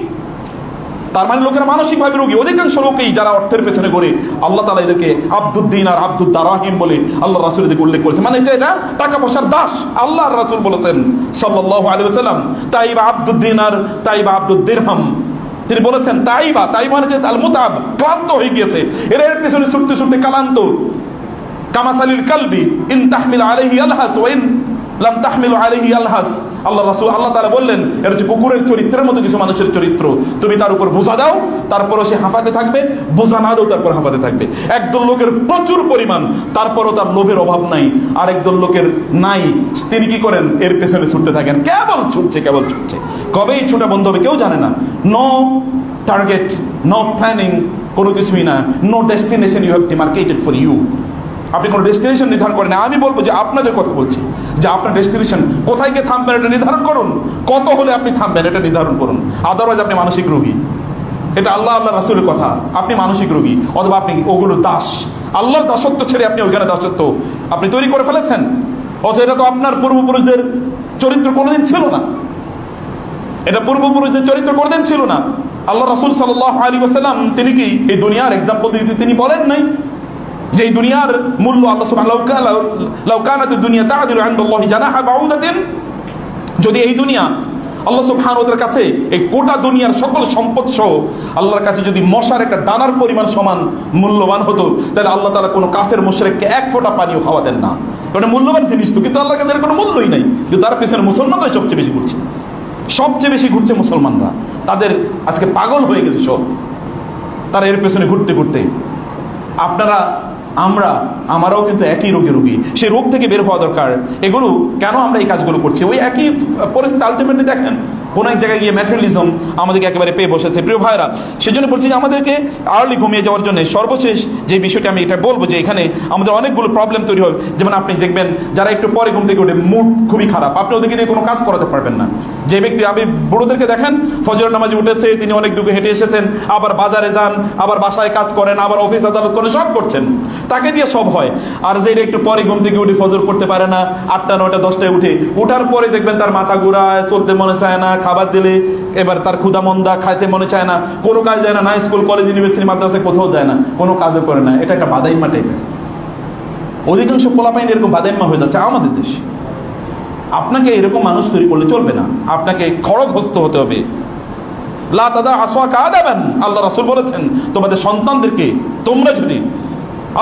তার মানে লোকেরা মানসিকভাবে রোগী। অধিকাংশ লোকেই যারা অর্থের পেছনে ঘুরে, আল্লাহ তাআলা এদেরকে আব্দুদ্দিন আর আব্দুদ দারাহিম বলে আল্লাহ রাসূল এদেরকে উল্লেখ করেছে, মানে এটা টাকা পয়সার দাস। আল্লাহর রাসূল বলেছেন সাল্লাল্লাহু আলাইহি ওয়াসাল্লাম, তাইবা আব্দুদ্দিন আর তাইবা আব্দুদ দিরহাম, তিনি বলেছেন তাইবা মানে যে আল মুতাব, ক্লান্ত হয়ে গিয়েছে, এর পেছনে ছুটতে ছুটতে কালান্ত, কামাসালিল কালবি ইন তাহমিল আলাইহি আলহাস ওয়া ইন লাম তাহমিল আলাইহি আলহাস। আল্লাহ রাসূল, আল্লাহ তাআলা বললেন, এর হচ্ছে কুকুরের চরিত্রের মতো কিছু মানুষের চরিত্র, তুমি তার উপর বোঝা দাও, তারপরও সে হাঁফাতে থাকবে, বোঝা না দাও, তারপর হাঁফাতে থাকবে। একদল লোকের প্রচুর পরিমাণ, তারপরও তার লোভের অভাব নাই, আর একদল লোকের নাই, তিনি কি করেন? এর পেছনে ছুটতে থাকেন, কেবল ছুটছে। কবেই ছুটা বন্ধ হবে কেউ জানে না। নো টার্গেট, নো প্ল্যানিং, কোনো কিছুই না। No destination you have demarcated for you. আপনি কোনো ডেস্টিনেশন নির্ধারণ করেন না। আমি বলবো যে আপনাদের কথা বলছি, যে আপনার ডেস্টিনেশন কোথায় গিয়ে থামবেন এটা নির্ধারণ করুন, কত হলে আপনি থামবেন এটা নির্ধারণ করুন। আদারওয়াইজ আপনি মানসিক রোগী। এটা আল্লাহ রাসূলের কথা, আপনি মানসিক রোগী, অথবা আপনি ওগুলো দাস। আল্লাহর দাসত্ব ছেড়ে আপনি ওইখানে দাসত্ব আপনি তৈরি করে ফেলেছেন, অথচ এটা তো আপনার পূর্বপুরুষদের চরিত্র কোনোদিন ছিল না, এটা পূর্বপুরুষদের চরিত্র কোনোদিন ছিল না। আল্লাহ রাসূল সাল্লাল্লাহু আলাইহি ওয়াসাল্লাম তিনি কি এই দুনিয়ার এক্সাম্পল দিতে তিনি বলেন নাই যে এই দুনিয়ার মূল্য আল্লাহ সুবহানাহু ওয়া তাআলা, লাউ কানাত দুনিয়া তা'দিলু ইনদাল্লাহি জানাহা বাউদাতিন, যদি এই দুনিয়া আল্লাহ সুবহানাহু ওয়া তাআলার কাছে এই গোটা দুনিয়ার সকল সম্পদ সহ আল্লাহর কাছে যদি মশার একটা দানার পরিমাণ সমান মূল্যবান হতো, তাহলে আল্লাহ তাআলা কোনো কাফের মুশরিককে এক ফোঁটা পানিও খাওয়াতেন না। কারণ মূল্যবান জিনিস তো, কিন্তু আল্লাহর কাছে এর কোনো মূল্যই নাই। কিন্তু তার পিছনে মুসলমানরাই সবচেয়ে বেশি ঘুরছে মুসলমানরা, তাদের আজকে পাগল হয়ে গেছে সব, তারা এর পেছনে ঘুরতে ঘুরতে। আপনারা আমরাও কিন্তু একই রোগী, সেই রোগ থেকে বের হওয়া দরকার। এগুলো কেন আমরা এই কাজগুলো করছি? ওই একই পরিস্থিতি আলটিমেটলি দেখেন কোন এক জায়গায় গিয়ে ম্যাটেরিয়ালিজম আমাদেরকে একেবারে পেয়ে বসেছে। প্রিয় ভাইরা, সেজন্য বলছি যে আমাদেরকে আর্লি ঘুমিয়ে যাওয়ার জন্য সর্বশেষ যে বিষয়টা আমি এটা বলবো, যে এখানে আমাদের অনেকগুলো প্রবলেম তৈরি হয়। যেমন আপনি দেখবেন যারা একটু পরে ঘুম থেকে ওঠে, মুড খুবই খারাপ, আপনি ওদেরকে দিয়ে কোনো কাজ করাতে পারবেন না। যে ব্যক্তি, আপনি বুড়োদেরকে দেখেন ফজর নামাজে উঠেছে, তিনি অনেক দূরে হেঁটে এসেছেন, আবার বাজারে যান, আবার বাসায় কাজ করেন, আবার অফিস আদালত করেন, সব করছেন, তাকে দিয়ে সব হয়। আর যে একটু পরে ঘুম থেকে উঠে ফজর করতে পারে না, 8টা 9টা 10টায় উঠে, উঠার পরে দেখবেন তার মাথা ঘুরায়, চলতে মনে চায় না, খাবার দিলে এবার তার ক্ষুধা মন্দা, খাইতে মনে চায় না, কোনো কাজ যায় না, স্কুল কলেজ ইউনিভার্সিটি মাদ্রাসায় কোথাও যায় না, কোনো কাজও করে না। এটা একটা বাদাইম্মা টাইপের। অধিকাংশ পোলাপাইন এরকম বাদাইম্মা হয়ে যাচ্ছে আমাদের দেশে। আপনাকে এরকম মানুষ তৈরি করলে চলবে না, আপনাকে খড়গহস্ত হতে হবে। লা তাদা আসওয়াকা আদাবান, আল্লাহ রাসূল বলেছেন তোমাদের সন্তানদেরকে তোমরা যদি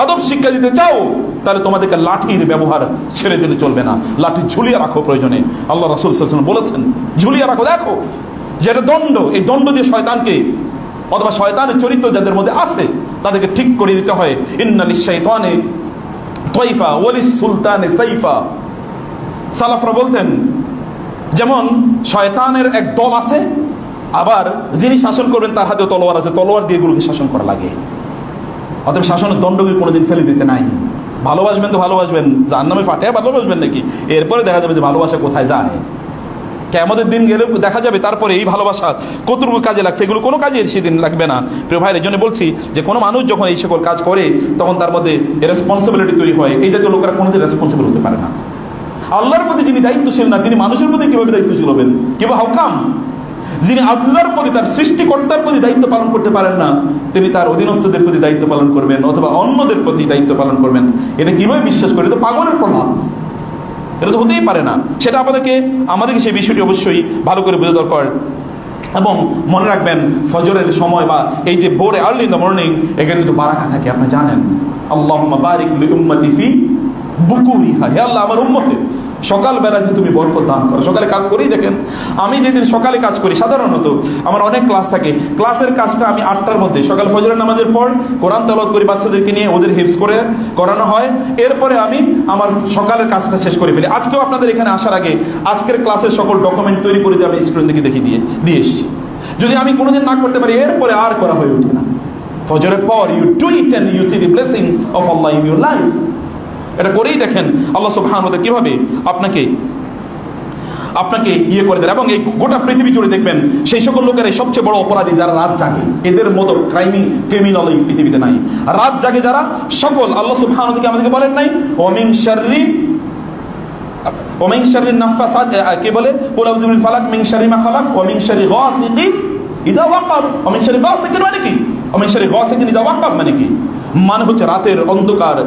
আদব শিক্ষা দিতে চাও, তাহলে তোমাদেরকে লাঠির ব্যবহার ছেড়ে দিলে চলবে না, লাঠি ঝুলিয়ে রাখো প্রয়োজনে। আল্লাহ রাসূল সাল্লাল্লাহু আলাইহি ওয়াসাল্লাম বলেছেন ঝুলিয়ে রাখো। দেখো যেটা দণ্ড, এই দণ্ড দিয়ে শয়তানকে অথবা শয়তানের চরিত্র যাদের মধ্যে আছে তাদেরকে ঠিক করে দিতে হয়। ইন্না লিশ-শাইতানি তাইফা ওয়া লিস-সুলতানি সাইফা। সালাফরা বলতেন যেমন শয়তানের এক দল আছে, আবার যিনি শাসন করবেন তার হাতেও তলোয়ার আছে, তলোয়ার দিয়ে এগুলোকে শাসন করা লাগে। অতএব শাসনের দণ্ডকে কোনোদিন ফেলে দিতে নাই। ভালোবাসবেন তো ভালোবাসবেন, জাহান্নামে ফাটে ভালোবাসবেন নাকি? এরপরে দেখা যাবে যে ভালোবাসা কোথায় যায়। কিয়ামতের দিন গেলে দেখা যাবে তারপরে এই ভালোবাসা কতটুকু কাজে লাগছে, এগুলো কোনো কাজে সেদিন লাগবে না। প্রিয় ভাইয়ের, এই জন্য বলছি যে কোনো মানুষ যখন এই সকল কাজ করে তখন তার মধ্যে রেসপন্সিবিলিটি তৈরি হয়। এই জাতীয় লোকেরা কোনোদিন রেসপন্সিবল হতে পারে না। আল্লাহর প্রতি যিনি দায়িত্বশীল না, তিনি মানুষের প্রতি কিভাবে দায়িত্বশীল হবেন? কিংবা হাউ কাম? যিনি আল্লাহর প্রতি, তার সৃষ্টিকর্তার প্রতি দায়িত্ব পালন করতে পারেন না, তিনি তার অধীনস্থদের প্রতি দায়িত্ব পালন করবেন অথবা অন্যদের প্রতি দায়িত্ব পালন করবেন? এটা কিভাবে বিশ্বাস করে? এটা পাগলের প্রভাব, এটা তো হতেই পারে না। সেটা আমাদেরকে সেই বিষয়টি অবশ্যই ভালো করে বোঝা দরকার। এবং মনে রাখবেন, ফজরের সময় বা এই যে ভোরে আর্লি ইন দ্য মর্নিং, এখানে কিন্তু বারাকা থাকে, আপনি জানেন। আল্লাহুম্মা বারিক লি উম্মতি ফি বুকুরিহা, হে আল্লাহ আমার উম্মতের সকালবেলাতে তুমি বরকত দান করো। সকালে কাজ করেই দেখেন, আমি যেদিন সকালে কাজ করি সাধারণত আমার অনেক ক্লাস থাকে, ক্লাসের কাজটা আমি 8টার মধ্যে সকাল ফজরের নামাজের পর কোরআন তেলাওয়াত করি, বাচ্চাদেরকে নিয়ে ওদের হিফজ করে করানো হয়। এরপরে আমি আমার সকালের কাজটা শেষ করে ফেলি। আজকেও আপনাদের এখানে আসার আগে আজকের ক্লাসের সকল ডকুমেন্ট তৈরি করে দিয়ে আমি স্টুডেন্টদেরকে দেখিয়ে দিয়ে এসেছি। যদি আমি কোনোদিন না করতে পারি, এরপরে আর করা হয়ে ওঠে না। ফজরের পর you do it and you see the blessing of Allah in your life. এটা করেই দেখেন আল্লাহ সুবহানাহু ওয়া তাআলা কিভাবে আপনাকে ইয়ে করে দেন। এবং এই গোটা পৃথিবী জুড়ে দেখবেন সেই সকল লোকের সবচেয়ে বড় অপরাধী যারা রাত জাগে, এদের মতো ক্রিমিনাল এই পৃথিবীতে নাই। রাত জাগে যারা, সকল আল্লাহ সুবহানাহু ওয়া তাআলা আমাদেরকে বলেন নাই ওমিন শাররি নাফাসাত, কে বলে কুল আউযু বিল ফালাক মিন শাররি মা খালাক ওয়া মিন শাররি গাসিকিন ইযা ওয়াকাব ওয়া মিন শাররি গাসিকিন মানে কি? ওয়া মিন শাররি গাসিকিন ইযা ওয়াকাব মানে কি? মানে হচ্ছে রাতের অন্ধকার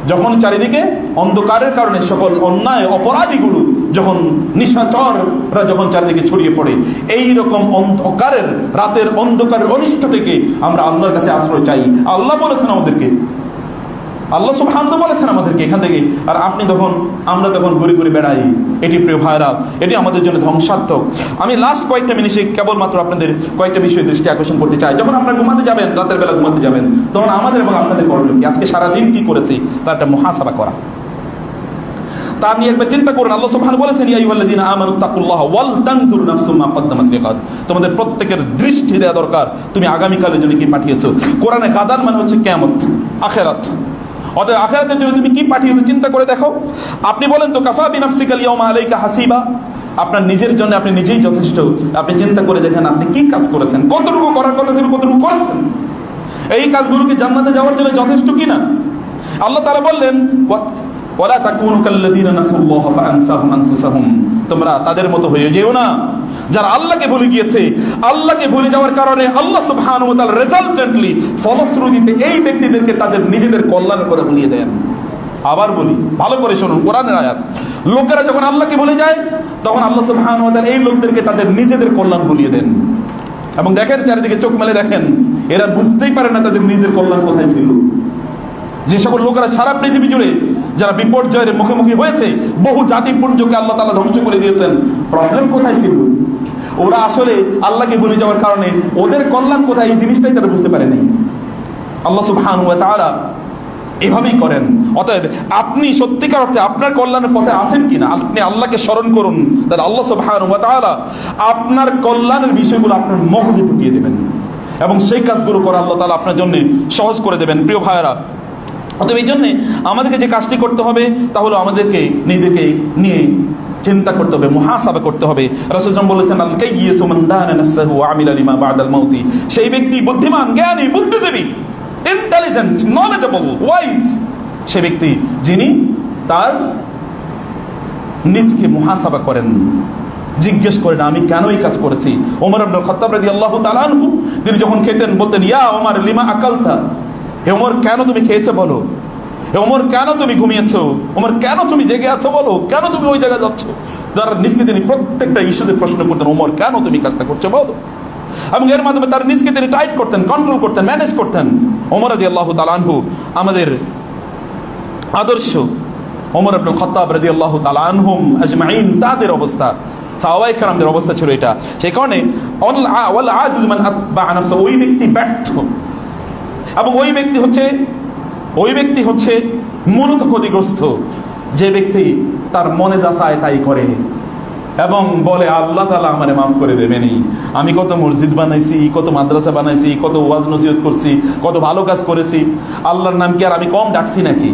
যখন চারিদিকে অন্ধকারের কারণে সকল অন্যায় অপরাধীগুলো যখন নিশাচররা যখন চারিদিকে ছড়িয়ে পড়ে, এই রকম অন্ধকারের রাতের অন্ধকারের অনিষ্ট থেকে আমরা আল্লাহর কাছে আশ্রয় চাই। আল্লাহ বলেছেন আমাদেরকে, আল্লাহ সুবহানাহু ওয়া তাআলা বলেছেন আমাদেরকে এখান থেকে। আর আমরা তখন ঘুরে ঘুরে বেড়াই। এটি প্রিয় ভাইরা, এটি আমাদের জন্য ধ্বংসাত্মক। আমি লাস্ট কয়েকটা মিনিটে কেবলমাত্র আপনাদের কয়েকটা বিষয় দৃষ্টি আকর্ষণ করতে চাই। যখন আপনারা ঘুমাতে যাবেন, রাতের বেলা ঘুমাতে যাবেন, তখন আমাদের এবং আপনাদের করণীয় কি? আজকে সারাদিন কি করেছি তার একটা মুহাসাবা করা, তা নিয়ে একবার চিন্তা করুন। আল্লাহ সুবহানাহু বলেছেন ইয়া আইয়ুহাল্লাযীনা আমানু তাকুল্লাহা ওয়াল তানজুর নাফসুম মা কদ্দামাত লিগাদ। তোমাদের প্রত্যেকের দৃষ্টি দেওয়া দরকার তুমি আগামীকালের জন্য কি পাঠিয়েছো। কোরআনে গাদান মানে হচ্ছে কিয়ামত, আখিরাত। অতএব আখিরাতের জন্য তুমি কি পাঠিয়েছো চিন্তা করে দেখো। আপনি বলেন তো কাফা বিনাফসিকা আল-ইয়াওমা আলাইকা হাসিবা, আপনার নিজের জন্য আপনি নিজেই যথেষ্ট। আপনি চিন্তা করে দেখেন আপনি কি কাজ করেছেন, কতটুকু করার কথা ছিল কতটুকু করেছেন, এই কাজগুলো কি জান্নাতে যাওয়ার জন্য যথেষ্ট কিনা। আল্লাহ তাআলা বললেন ওয়ালা তাকুনু কাল্লাযীনা নাসুল্লাহ ফাআনসাহুম আনফুসাহুম, তোমরা তাদের মতো হয়ে যেও না যারা আল্লাহকে ভুলে গিয়েছে। আল্লাহকে ভুলে যাওয়ার কারণে আল্লাহ সুবহানাহু ওয়া তাআলা রেজাল্টেন্টলি, ফলশ্রুতিতে এই ব্যক্তিদেরকে তাদের নিজেদের কল্যাণের কথা ভুলিয়ে দেন। আবার বলি, ভালো করে শুনুন কোরআনের আয়াত। লোকেরা যখন আল্লাহকে ভুলে যায় তখন আল্লাহ সুবহানাহু ওয়া তাআলা এই লোকদেরকে তাদের নিজেদের কল্যাণ ভুলিয়ে দেন। এবং দেখেন চারিদিকে চোখ মেলে দেখেন, এরা বুঝতেই পারে না তাদের নিজের কল্যাণ কোথায় ছিল। যে সকল লোকেরা সারা পৃথিবী জুড়ে যারা বিপর্যয়ের মুখোমুখি হয়েছে, বহু জাতিপুঞ্জকে আল্লাহ তাআলা ধ্বংস করে দিয়েছেন, প্রবলেম কোথায় ছিল? ওরা আসলে আল্লাহকে ভুলে যাওয়ার কারণে ওদের কল্যাণ কোথায় এই জিনিসটাই তারা বুঝতে পারেনি। আল্লাহ সুবহানাহু ওয়া তাআলা এভাবেই করেন। অতএব আপনি সত্যিকার অর্থে আপনার কল্যাণের পথে আছেন কিনা, আপনি আল্লাহকে স্মরণ করুন, তাহলে আল্লাহ সুবহানাহু ওয়া তাআলা আপনার কল্যাণের বিষয়গুলো আপনার মগজে ঢুকিয়ে দেবেন এবং সেই কাজগুলো করা আল্লাহ তাআলা আপনার জন্য সহজ করে দেবেন। প্রিয় ভাইয়েরা, অতএব এই জন্যে আমাদেরকে যে কাজটি করতে হবে তা হলো আমাদেরকে নিজেকে নিয়ে চিন্তা করতে হবে, মুহাসাবা করতে হবে। রাসূল সাল্লাল্লাহু আলাইহি ওয়াসাল্লাম বলেছেন আল কাইয়িসু মান দানা নাফসাহু ওয়া আমিলা লিমা বা'দাল মাউতি, সেই ব্যক্তি বুদ্ধিমান, জ্ঞানী, বুদ্ধিজীবী, ইন্টেলিজেন্ট, নলেজেবল, ওয়াইজ, সে ব্যক্তি যিনি তার নিজকে মুহাসাবা করেন, জিজ্ঞেস করেন আমি কেন এই কাজ করেছি। ওমর ইবনে খাত্তাব রাদিয়াল্লাহু তাআলা আনহু তিনি যখন খেতেন বলতেন ইয়া ওমর লিমা আকালতা, হে ওমর কেন তুমি খেয়েছো বলো, হে ওমর কেন তুমি ঘুমিয়েছো, ওমর কেন তুমি জেগে আছো বলো, কেন তুমি ওই জায়গায় যাচ্ছ। তার নিজকে তিনি প্রত্যেকটা ইস্যুতে প্রশ্ন করতেন ওমর কেন তুমি কাজটা করছো বলো, এবং এর মাধ্যমে তার নিজকে তিনি টাইট করতেন, কন্ট্রোল করতেন, ম্যানেজ করতেন। ওমর রাদিয়াল্লাহু তাআলা আনহু আমাদের আদর্শ। ওমর ইবনে খাত্তাব রাদিয়াল্লাহু তাআলা আনহুম আজমাইন, তাদের অবস্থা, সাহাবায়ে কেরামদের অবস্থা ছিল এটা। সেই কারণে ওয়াল আজিজ মান আতবা নাফসা, ওই ব্যক্তি ব্যর্থ এবং ওই ব্যক্তি হচ্ছে মূলত ক্ষতিগ্রস্ত যে ব্যক্তি তার মনে যা চায় তাই করে এবং বলে আল্লাহ তাআলা আমারে মাফ করে দেবেনই। আমি কত মসজিদ বানাইছি, কত মাদ্রাসা বানাইছি, কত ওয়াজ নসিহত করছি, কত ভালো কাজ করেছি, আল্লাহর নাম কি আর আমি কম ডাকছি নাকি?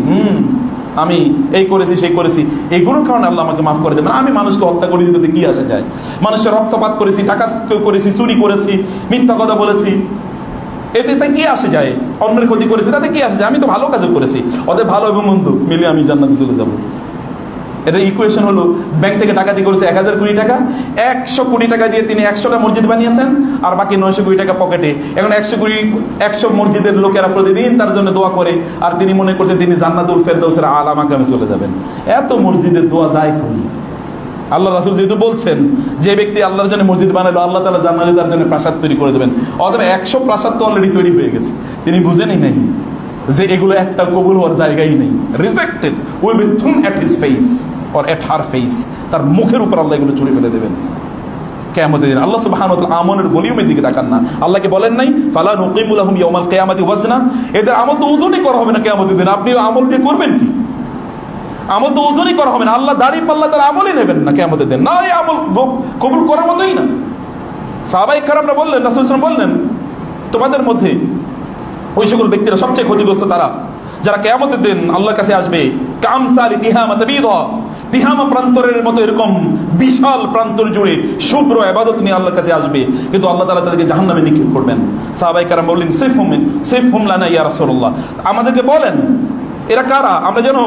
আমি এই করেছি সেই করেছি, এইগুলোর কারণে আল্লাহ আমাকে মাফ করে দেবেন। আমি মানুষকে হত্যা করে দিতে কি আসে যায়? মানুষের রক্তপাত করেছি, টাকা করেছি, চুরি করেছি, মিথ্যা কথা বলেছি, এতে কি আসে যায়? অন্যের ক্ষতি করেছি, তাতে কি আসে যায়? আমি তো ভালো কাজও করেছি, ওদের ভালো এবং মন্দ মিলে আমি জান্নাতে চলে যাব। এটা ইকুয়েশন হলো, ব্যাংক থেকে ডাকাতি করেছে 1000 কোটি টাকা, 100 কোটি টাকা দিয়ে তিনি 100টা মসজিদ বানিয়েছেন, আর বাকি 900 কোটি টাকা পকেটে। এখন 100 মসজিদের লোকেরা প্রতিদিন তার জন্য দোয়া করে, আর তিনি মনে করছেন তিনি জান্নাতুল ফেরদাউসের আলা মাকামে চলে যাবেন। এত মসজিদের দোয়া যায় কই? আল্লাহ রাসূল যেহেতু বলছেন যে ব্যক্তি আল্লাহর জন্য মসজিদ বানালো, আল্লাহ তাআলা জান্নাতে তার জন্য প্রাসাদ তৈরি করে দেবেন। অথবা 100 প্রাসাদ তো অলরেডি তৈরি হয়ে গেছে। তিনি বুঝেনই নাই যে এগুলো একটা কবুল হওয়ার জায়গাই নেই। Rejected will be thrown at his face or at her face. তার মুখের উপর আল্লাহ এগুলো ছুঁড়ে ফেলে দেবেন কিয়ামতের দিন। আল্লাহ সুবহানাহু ওয়া তাআলা আমলের ভলিউমের দিকে তাকান না। আল্লাহকে বলেন নাই ফালা নুকিমু লাহুম ইয়াউমাল কিয়ামাতি ওয়াজনা, এদের আমল তো ওজনই করা হবে না কিয়ামতের দিন। আপনি আমল দিয়ে করবেন কি? আমল তো ওজনই করা হবে না। আল্লাহ দাড়ি পাল্লা তার আমলই নেবেন না কিয়ামতের দিন। না, এই আমল কবুল করার মতোই না। সাহাবায়ে কেরামরা বললেন, রাসূল সাল্লাল্লাহু আলাইহি ওয়াসাল্লাম বললেন, তোমাদের মধ্যে ওই সকল ব্যক্তিরা সবচেয়ে ক্ষতিগ্রস্ত তারা যারা কিয়ামতের দিন আল্লাহর কাছে আসবে কামসালি তিহামা তাবিদা, তিহামা প্রান্তরের মতো এরকম বিশাল প্রান্তর জুড়ে শুভ্র ইবাদত নিয়ে আল্লাহর কাছে আসবে, কিন্তু আল্লাহ তাআলা তাদেরকে জাহান্নামে নিক্ষেপ করবেন। সাহাবায়ে কেরাম বললেন সিফহুম লানা ইয়া রাসূলুল্লাহ, আমাদেরকে বলেন এরা কারা, আমরা যেন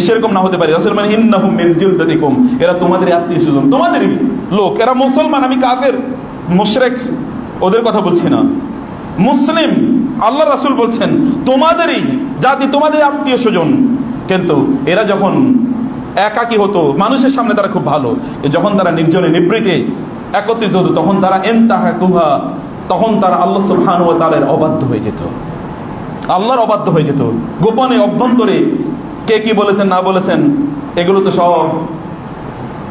সেরকম না হতে পারি। রাসূল বলেন ইন্নাহুম মিন জিলদাতিকুম, এরা তোমাদের আত্মীয়স্বজন, তোমাদেরই লোক, এরা মুসলমান, আমি কাফের মুশরিক ওদের কথা বলছি না, মুসলিম। আল্লাহ রাসূল বলছেন তোমাদেরই জাতি, তোমাদের আত্মীয় স্বজন। কিন্তু এরা যখন একাকী হতো মানুষের সামনে তারা খুব ভালো, যখন তারা নির্জনে নিবৃতে একত্রিত হতো তখন তারা ইনতাহাকুহা, তখন তারা আল্লাহ সুবহানাহু ওয়া তাআলার অবাধ্য হয়ে যেত, আল্লাহর অবাধ্য হয়ে যেত। গোপনে অভ্যন্তরে কে কি বলেছেন না বলেছেন এগুলো তো সব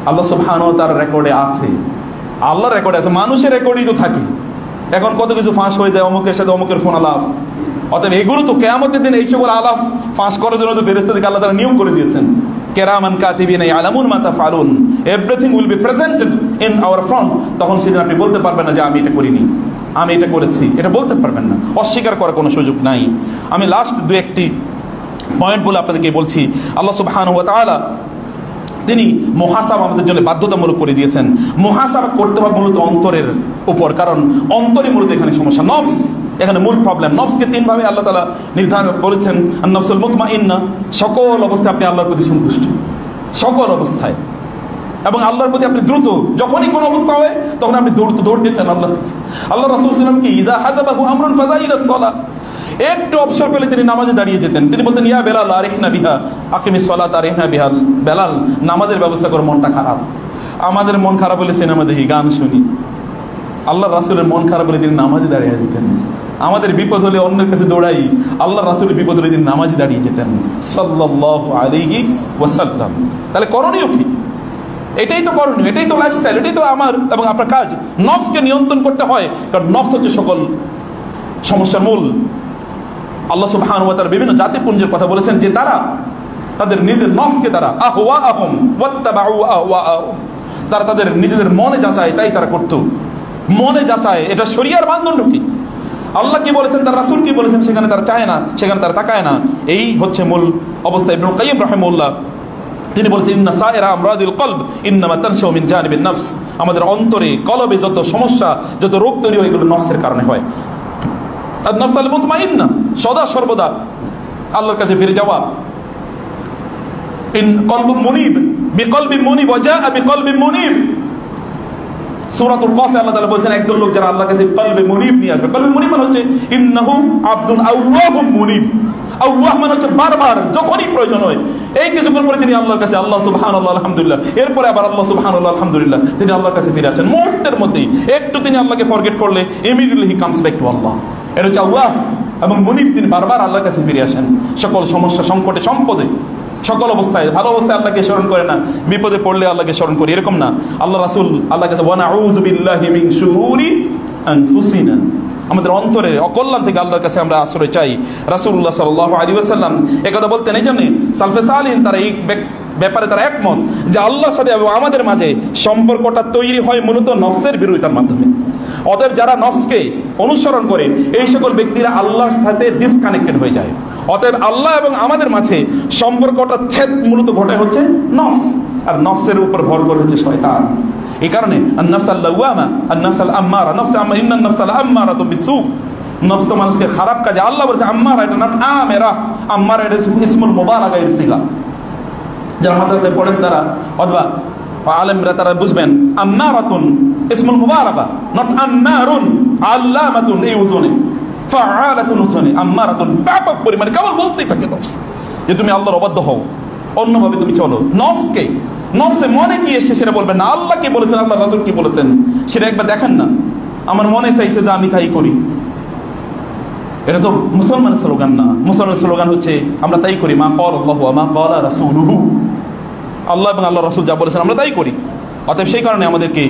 আল্লাহ সুবহানাহু ওয়া তাআলার রেকর্ডে আছে, আল্লাহর রেকর্ডে আছে, মানুষের রেকর্ডই তো থাকে। এখন কত কিছু ফাঁস হয়ে যায়, অমুকের সাথে অমুকের ফোন আলাপ। অতএব এগুলো তো কিয়ামতের দিন এই সকল আলাপ ফাঁস করার জন্য তো ফেরেশতাদেরকে আল্লাহ তাআলা নিয়োগ করে দিয়েছেন। কিরামান কাতিবিনা ইয়ালামুন মা তাফআলুন, everything will be presented in our front. তখন সেদিন আপনি বলতে পারবেন না যে আমি এটা করিনি, আমি এটা করেছি, এটা বলতে পারবেন না, অস্বীকার করার কোনো সুযোগ নাই। আমি লাস্ট দু একটি পয়েন্ট বলে আপনাদেরকে বলছি। আল্লাহ সুবহানাহু ওয়া তাআলা তিনি মুহাসাবা আমাদের জন্য বাধ্যতামূলক করে দিয়েছেন। মুহাসাবা করতে হবে মূলত অন্তরের উপর, কারণ অন্তরে মূলত এখানে সমস্যা। নফস এখানে মূল প্রবলেম। নফসকে তিন ভাবে আল্লাহ তাআলা নির্ধারণ করেছেন। আন-নাফসুল মুতমাইন্না, সকল অবস্থায় আপনি আল্লাহর প্রতি সন্তুষ্ট, সকল অবস্থায়, এবং আল্লাহর প্রতি আপনি দ্রুত, যখনই কোনো অবস্থা হয় তখন আপনি দৌড়তে চান আল্লাহর কাছে। আল্লাহ রাসূল সাল্লাল্লাহু আলাইহি ওয়াসাল্লাম কি ইযা হাযাবাহু আমরুন ফাযাইলাস সালাহ, একটু অবসর পেলে তিনি নামাজে দাঁড়িয়ে যেতেন। তিনি বলতেন ইয়া বেলাল আরিহনা বিহা আকিমিস সালাত আরিহনা বিহা, বেলাল নামাজের ব্যবস্থা করে, মনটা খারাপ। আমাদের মন খারাপ হলে সিনেমা দেখি, গান শুনি। আল্লাহ রাসূলের মন খারাপ হলে তিনি নামাজে দাঁড়িয়ে যেতেন। আমাদের বিপদ হলে অন্যের কাছে দৌড়াই, আল্লাহ রাসূলের বিপদ হলে তিনি নামাজে দাঁড়িয়ে যেতেন সাল্লাল্লাহু আলাইহি ওয়াসাল্লাম। তাহলে করণীয় কি? এটাই তো করণীয়, এটাই তো লাইফস্টাইল, এটাই তো আমার এবং আপনার কাজ। নফসকে নিয়ন্ত্রণ করতে হয়, কারণ নফস হচ্ছে সকল সমস্যার মূল। আল্লাহ সুবহানাহু ওয়া তাআলা বিভিন্ন জাতিপুঞ্জের কথা বলেছেন যে তারা তাদের নিজের নফসকে তারা আহওয়াহুম ওয়াত্তাবাউ আহওয়াহুম, তারা তাদের নিজেদের মনে যাচায় তাই তারা করত। মনে যাচায়, এটা শরিয়ার মানদণ্ড কি, আল্লাহ কি বলেছেন, তার রাসূল কি বলেছেন, সেখানে তারা চায় না, সেখানে তারা তাকায় না। এই হচ্ছে মূল অবস্থা। ইবনুল কাইয়্যিম রাহিমাহুল্লাহ তিনি বলেছেন ইন্না সায়রা আমরাদিল কলব ইন্নামা তানশাউ মিন জানিবিন নফস, আমাদের অন্তরে কলবে যত সমস্যা, যত রোগ তৈরি হয় এগুলো নফসের কারণে হয়। আর নফস আল মুতমাইন্না, সদা সর্বদা আল্লাহর কাছে ফিরে যাওয়া। ইন কলবুন মুনিব বিকলবিন মুনিব ওয়া জাআ বিকলবিন মুনিব, সূরাতুল কাফে আল্লাহ তাআলা বলেছেন একদল লোক যারা আল্লাহর কাছে কলবে মুনিব নিয়ে আসবে। কলবে মুনিব মানে হচ্ছে ইন্নাহু আবদুন আওয়াহুম মুনিব। আওয়াহ মানে হচ্ছে বারবার যখনই প্রয়োজন হয়, এই কিছুক্ষণ পরে তিনি আল্লাহর কাছে আল্লাহ সুবহানাল্লাহ আলহামদুলিল্লাহ, এরপরে আবার আল্লাহ সুবহানাল্লাহ আলহামদুলিল্লাহ, তিনি আল্লাহর কাছে ফিরে আসেন মুহূর্তের মধ্যেই। একটু তিনি আল্লাহকে ফরগেট করলে immediately he comes back to Allah. এটা হচ্ছে আওয়াহ এবং মুনিব, তিনি বারবার আল্লাহর কাছে ফিরে আসেন সকল সমস্যা, সংকটে, সম্পদে, সকল অবস্থায়। ভালো অবস্থায় আল্লাহকে স্মরণ করে না, বিপদে পড়লে আল্লাহকে স্মরণ করি, এরকম না। আল্লাহ রাসূল আল্লাহর কাছে ওয়া নাউযু বিল্লাহি মিন শুরুরি আনফুসিনা, আমাদের অন্তরের অকল্যাণ থেকে আল্লাহর কাছে আমরা আশ্রয় চাই। রাসূলুল্লাহ সাল্লাল্লাহু আলাইহি ওয়াসাল্লাম একথা বলতেন। এই জন্য সালফে সালিহিন তারা এই ব্যাপারে তারা একমত যে আল্লাহর সাথে এবং আমাদের মাঝে সম্পর্কটা তৈরি হয় মূলত নফসের বিরোধিতার মাধ্যমে। অতএব যারা নফসকে অনুসরণ করে এই সকল ব্যক্তিরা আল্লাহর সাথে ডিসকানেক্টেড হয়ে যায়। অতএব আল্লাহ এবং আমাদের মাঝে সম্পর্কটা ছেদ মূলত ঘটে হচ্ছে নফস, আর নফসের উপর ভর করে হচ্ছে শয়তান। এই কারণে আন-নাফসাল লাওয়ামা আন-নাফসাল আম্মারা ইন্নান নাফসাল আম্মারাতুম বিসু, নফস তো মানুষকে খারাপ কাজে, আল্লাহ বলেছে আম্মারা, এটা না আমেরা, আম্মারা এটা ইসমুল মুবারাকা এর সিগা। যারা মাদ্রাসায় পড়েন তারা অথবা আলেমরা তারা বুঝবেন আম্মারাতুন ইসমুল মুবারাকা, নট আম্মারুন আল্লামাতুন, এই ওজনে ফাআলাতুন ওজনে আম্মারাতুন ব্যাপক পরিমাণে কেবল বলতেই থাকে নফস যে তুমি আল্লাহর অবাধ্য হও, অন্যভাবে তুমি চলো। নফসকে নফসে মনে কি এসে সেটা বলবেন না, আল্লাহ কি বলেছেন আল্লাহ রাসূল কি বলেছেন সেটা একবার দেখেন না। আমার মনে চাইছে যে আমি তাই করি, এটা তো মুসলমানের স্লোগান না। মুসলমানের স্লোগান হচ্ছে আমরা তাই করি, মা ক্বালা আল্লাহু ওয়া মা ক্বালা রাসূলুহু, আল্লাহ এবং আল্লাহ রাসূল যা বলেছেন আমরা তাই করি। অতএব সেই কারণে আমাদেরকে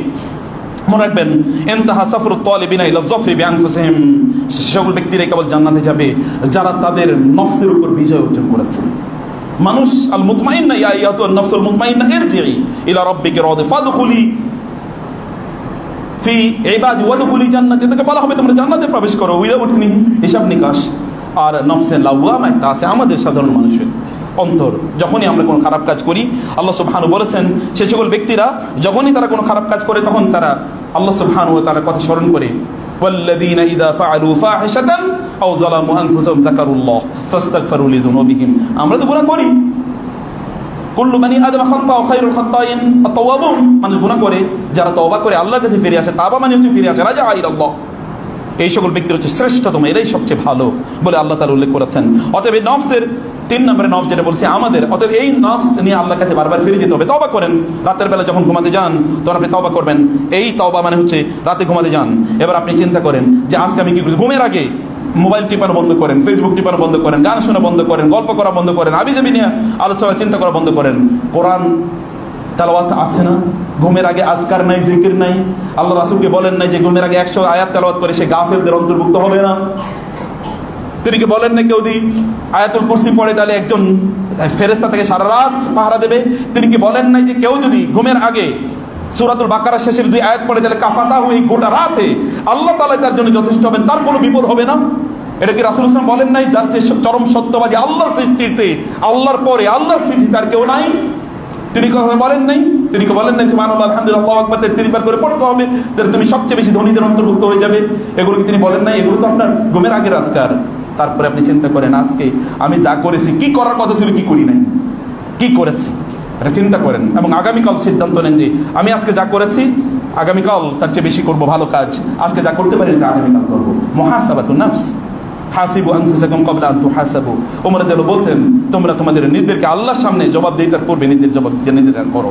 মনে রাখবেন ইনতাহা সাফরুত তালিবিনা ইলা যাফরি বিআনফুসিহিম, সকল ব্যক্তিরা কেবল জান্নাতে যাবে যারা তাদের নফসের উপর বিজয় অর্জন করেছে। মানুষ আল মুতমাইন্না ইয়া আইয়াতুন নাফসুল মুতমাইন্না ইরজিই ইলা রাব্বিকি রাদি ফাদখুলি ফি ইবাদি ওয়াদখুলি জান্নাতি, তাকে বলা হবে তোমরা জান্নাতে প্রবেশ করো উইদাউট এনি হিসাব নিকাশ। আর নফসে লাওয়ামা একটা আছে আমাদের সাধারণ মানুষের অন্তর। যখনই আমরা কোনো খারাপ কাজ করি, আল্লাহ সুবহানাহু বলেছেন সে সকল ব্যক্তিরা যখনই তারা কোনো খারাপ কাজ করে তখন তারা আল্লাহ সুবহানাহু ওয়া তাআলার কথা স্মরণ করে, ওয়াল্লাযীনা ইযা ফাআলু ফাহিশাতান আও যালামু আনফুসাহুম যাকারুল্লাহ ফাস্তাগফিরু লিযুনুবিহিম। আমরা তো গুনাহ করি, কুল্লু বানি আদম খাতা ওয়া খায়রুল খাত্তাইন আত-তাওয়াবুন, মানুষ গুনাহ করে, যারা তওবা করে আল্লাহর কাছে ফিরে আসে, তাওবা মানে হচ্ছে ফিরে আসে, রাজা ইলাল্লাহ, এই সকল ব্যক্তির হচ্ছে শ্রেষ্ঠতম, এরাই সবচেয়ে ভালো বলে আল্লাহ তাআলা উল্লেখ করেছেন। অতএব এই নফসের 3 নম্বরে নফস যেটা বলছে আমাদের, অতএব এই নফস নিয়ে আল্লাহর কাছে বারবার ফিরে যেতে হবে। তওবা করেন, রাতের বেলা যখন ঘুমাতে যান তখন আপনি তওবা করবেন। এই তওবা মানে হচ্ছে রাতে ঘুমাতে যান, এবার আপনি চিন্তা করেন যে আজকে আমি কি করি। ঘুমের আগে মোবাইল টিপানো বন্ধ করেন, ফেসবুক টিপানো বন্ধ করেন, গান শোনা বন্ধ করেন, গল্প করা বন্ধ করেন, আবিজাবি নিয়ে আলোচনা চিন্তা করা বন্ধ করেন। কোরআন তেলাওয়াত আছে না? ঘুমের আগে আজকার নাই, জিকির নাই। আল্লাহ রাসূলকে বলেন নাই যে ঘুমের আগে 100 আয়াত তেলাওয়াত করে সে গাফেলদের অন্তর্ভুক্ত হবে না? তিনি কি বলেন না কেউ যদি আয়াতুল কুরসি পড়ে তাহলে একজন ফেরেশতা থেকে সারা রাত পাহারা দেবে? তিনি কি বলেন নাই যে কেউ যদি ঘুমের আগে সূরাতুল বাকারা শেষের 2 আয়াত পড়ে তাহলে কাফাতাহু, এই গোটা রাতে আল্লাহ তাআলা তার জন্য যথেষ্ট হবেন, তার কোনো বিপদ হবে না? এটা কি রাসূল সাল্লাল্লাহু আলাইহি ওয়াসাল্লাম বলেন নাই যার যে চরম সত্যবাদী আল্লাহর সৃষ্টিতে, আল্লাহর পরে আল্লাহর সৃষ্টি তার কেউ নাই? তিনি কথা বলেন নাই? তিনি কি বলেন নাই সুবহানাল্লাহ আলহামদুলিল্লাহ আল্লাহু আকবার 33 বার করে পড়তে হবে, তাহলে তুমি সবচেয়ে বেশি ধনীদের অন্তর্ভুক্ত হয়ে যাবে? এগুলো কি তিনি বলেন নাই? এগুলো তো আপনার ঘুমের আগের আজকার। তারপরে আপনি চিন্তা করেন আজকে আমি যা করেছি, কি করার কথা ছিল কি করি নাই, কি করেছি, এটা চিন্তা করেন এবং আগামীকাল সিদ্ধান্ত নেন যে আমি আজকে যা করেছি আগামীকাল তার চেয়ে বেশি করব ভালো কাজ। আজকে যা করতে পারি এটা আগামীকাল করব। মুহাসাবাতুন নাফস, হাসিবু আনফুসাকুম ক্বাবলা আন তুহাসাবু। ওমর রাদিয়াল্লাহু বলতেন তোমরা তোমাদের নিজেদেরকে আল্লাহর সামনে জবাবদিহিতার পূর্বে নিজেদের জবাব দিয়ে নিজেরা করো,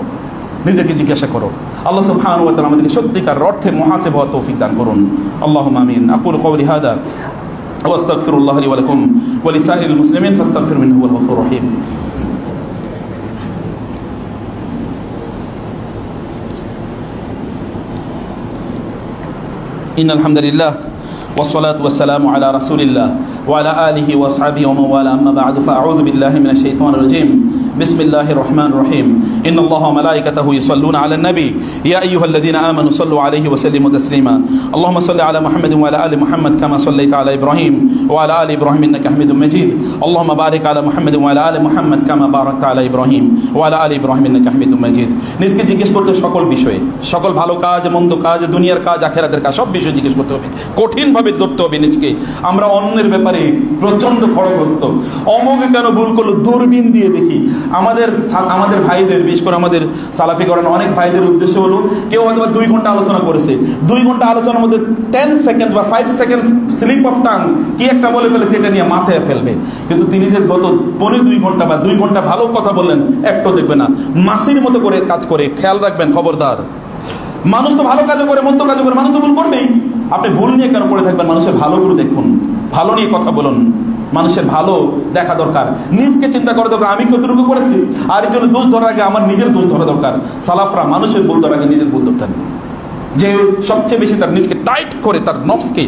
নিজেকে জিজ্ঞাসা করো। আল্লাহ সুবহানাহু ওয়া তাআলা আমাদেরকে সত্যিকার অর্থে মুহাসাবা হওয়ার তৌফিক দান করুন। আল্লাহুম্মা আমিন। আকুলু কওলি হাদা ওয়া আস্তাগফিরুল্লাহ লি ওয়া লাকুম ওয়া লিসাইরিল মুসলিমিন ফাস্তাগফিরুহু ইন্নাহু হুয়াল গফুরুর রহিম। ইন্নাল হামদুলিল্লাহ والصلاة والسلام على رسول الله وعلى آله وأصحابه ومن والاه أما بعد فأعوذ بالله من الشيطان الرجيم بسم الله الرحمن الرحيم إن الله وملائكته يصلون على النبي يا أيها الذين آمنوا صلوا عليه وسلموا تسليما اللهم صل على محمد وعلى آل محمد كما صليت على إبراهيم وعلى آل إبراهيم إنك حميد مجيد اللهم بارك على محمد وعلى آل محمد كما باركت على إبراهيم وعلى آل إبراهيم إنك حميد مجيد। নিজকে জিজ্ঞেস করতে সকল বিষয়ে, সকল ভালো কাজ, মন্দ কাজ, দুনিয়ার কাজ, আখিরাতের কাজ, সব বিষয়ে জিজ্ঞেস করতে হবে, কঠিন ভাবে ধরতে হবে নিজকে। আমরা অন্যের ব্যাপারে প্রচন্ড খড়গস্ত, অমুকে কেন ভুল করলো দূরবীন দিয়ে দেখি। আমাদের ভাইদের, বিশেষ করে আমাদের সালাফি করেন অনেক ভাইদের উদ্দেশ্য হলো কেউ হয়তো 2 ঘন্টা আলোচনা করেছে, 2 ঘন্টা আলোচনার মধ্যে 10 সেকেন্ড বা 5 সেকেন্ড স্লিপ অফ টাং কি একটা বলে ফেলেছে, এটা নিয়ে মাথায় ফেলবে। কিন্তু তিনি যে গত 2 ঘন্টা বা 2 ঘন্টা ভালো কথা বললেন একটু দেখবে না, মাসির মতো করে কাজ করে। খেয়াল রাখবেন, খবরদার। মানুষ তো ভালো কাজও করে, মন্দ কাজও করে, মানুষ তো ভুল করবেই। আপনি ভুল নিয়ে কেন পড়ে থাকবেন? মানুষের ভালোগুলো দেখুন, ভালো নিয়ে কথা বলুন, মানুষের ভালো দেখা দরকার। নিজকে চিন্তা করা দরকার, আমি কতটুকু করেছি, আর এই জন্য দোষ ধরার আগে আমার নিজের দোষ ধরা দরকার। সালাফরা মানুষের ভুল ধরার আগে নিজের ভুল ধরতেন। যে সবচেয়ে বেশি তার নিজকে টাইট করে তার নফসকে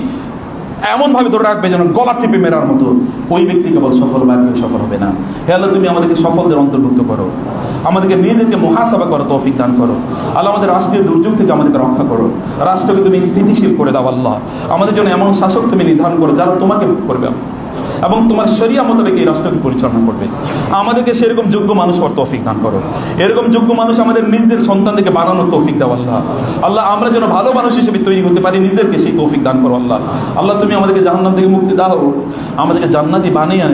এমনভাবে ধরে রাখবে যেন গলা টিপে মেরার মতো, ওই ব্যক্তি কেবল সফল, বা কেউ সফল হবে না। হে আল্লাহ, তুমি আমাদেরকে সফলদের অন্তর্ভুক্ত করো। আমাদেরকে নিজেদেরকে মুহাসাবা করো, তৌফিক দান করো। আল্লাহ আমাদের রাষ্ট্রীয় দুর্যোগ থেকে আমাদেরকে রক্ষা করো, রাষ্ট্রকে তুমি স্থিতিশীল করে দাও। আল্লাহ আমাদের জন্য এমন শাসক তুমি নির্ধারণ করো যারা তোমাকে করবে এবং তোমার শরিয়া মোতাবেক এই রাষ্ট্রকে পরিচালনা করবে। আমাদেরকে সেরকম যোগ্য মানুষ হওয়ার তৌফিক দান করো। এরকম যোগ্য মানুষ আমাদের নিজেদের সন্তানদেরকে বানানোর তৌফিক দাও আল্লাহ। আল্লাহ আমরা যেন ভালো মানুষ হিসেবে তৈরি হতে পারি, নিজেদেরকে সেই তৌফিক দান করো আল্লাহ। আল্লাহ তুমি আমাদেরকে জাহান্নাম থেকে মুক্তি দাও, আমাদেরকে জান্নাতি বানিয়ে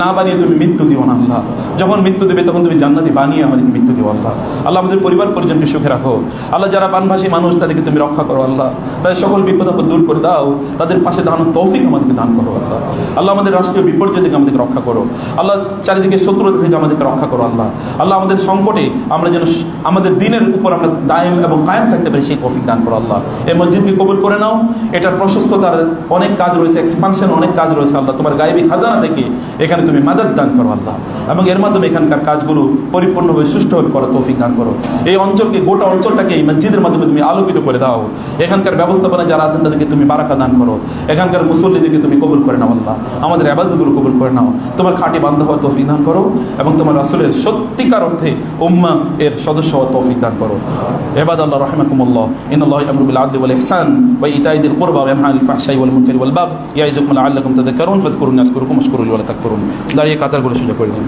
না বানিয়ে তুমি মৃত্যু দিও না আল্লাহ। যখন মৃত্যু দেবে তখন তুমি জান্নাতি বানিয়ে আমাদেরকে মৃত্যু দিও আল্লাহ। আল্লাহ আমাদের পরিবার পরিজনকে সুখে রাখো আল্লাহ। যারা বানভাসী মানুষ তাদেরকে তুমি রক্ষা করো আল্লাহ, তাদের সকল বিপদ আপদ দূর করে দাও, তাদের পাশে দাঁড়ানোর তৌফিক আমাদেরকে দান করো আল্লাহ। আল্লাহ আমাদের রাষ্ট্রীয় বিপর্যয় থেকে আমাদেরকে রক্ষা করো আল্লাহ, চারিদিকে শত্রুতা থেকে আমাদেরকে রক্ষা করো আল্লাহ। আল্লাহ আমাদের সংকটে আমরা যেন আমাদের দিনের উপর আমরা দায়েম এবং কায়েম থাকতে পারি সেই তৌফিক দান করো আল্লাহ। এই মসজিদকে কবুল করে নাও, এটার প্রশস্ততার অনেক কাজ রয়েছে, এক্সপানশন অনেক কাজ রয়েছে আল্লাহ। তোমার গায়েবী খাজানা থেকে এখানে তুমি মাদাদ দান করো আল্লাহ, এবং এর মাধ্যমে এখানকার কাজগুলো পরিপূর্ণভাবে সুষ্ঠুভাবে করার তৌফিক দান করো। এই অঞ্চলকে, গোটা অঞ্চলটাকে এই মসজিদের মাধ্যমে তুমি আলোকিত করে দাও। এখানকার ব্যবস্থাপনা যারা আছেন তাদেরকে তুমি বারাকা দান করো, এখানকার মুসল্লিদেরকে তুমি কবুল করে নাও আল্লাহ। আমাদের ইবাদতগুলো কবুল করে নাও, তোমার খাঁটি বান্দা হওয়ার তৌফিক দান করো, এবং তোমার রাসূলের সত্যিকার অর্থে উম্মাহ এর সদস্য হওয়ার তৌফিক দান করো। ইবাদাল্লাহ রাহিমাকুমুল্লাহ, ইন্নাল্লাহা ইয়া'মুরু বিল আদলি ওয়াল ইহসান ওয়া ইতাই যিল কুরবা ওয়া ইয়ানহা আনিল ফাহশাই ওয়াল মুনকারি ওয়াল বাগই ইয়াইযুকুম লাআল্লাকুম তাযাক্কারুন ফাযকুরুনি আযকুরুকুম ওয়াশকুরু লি ওয়া লা তাকফুরুন। দাঁড়িয়ে কাতারগুলো সোজা করে দিন।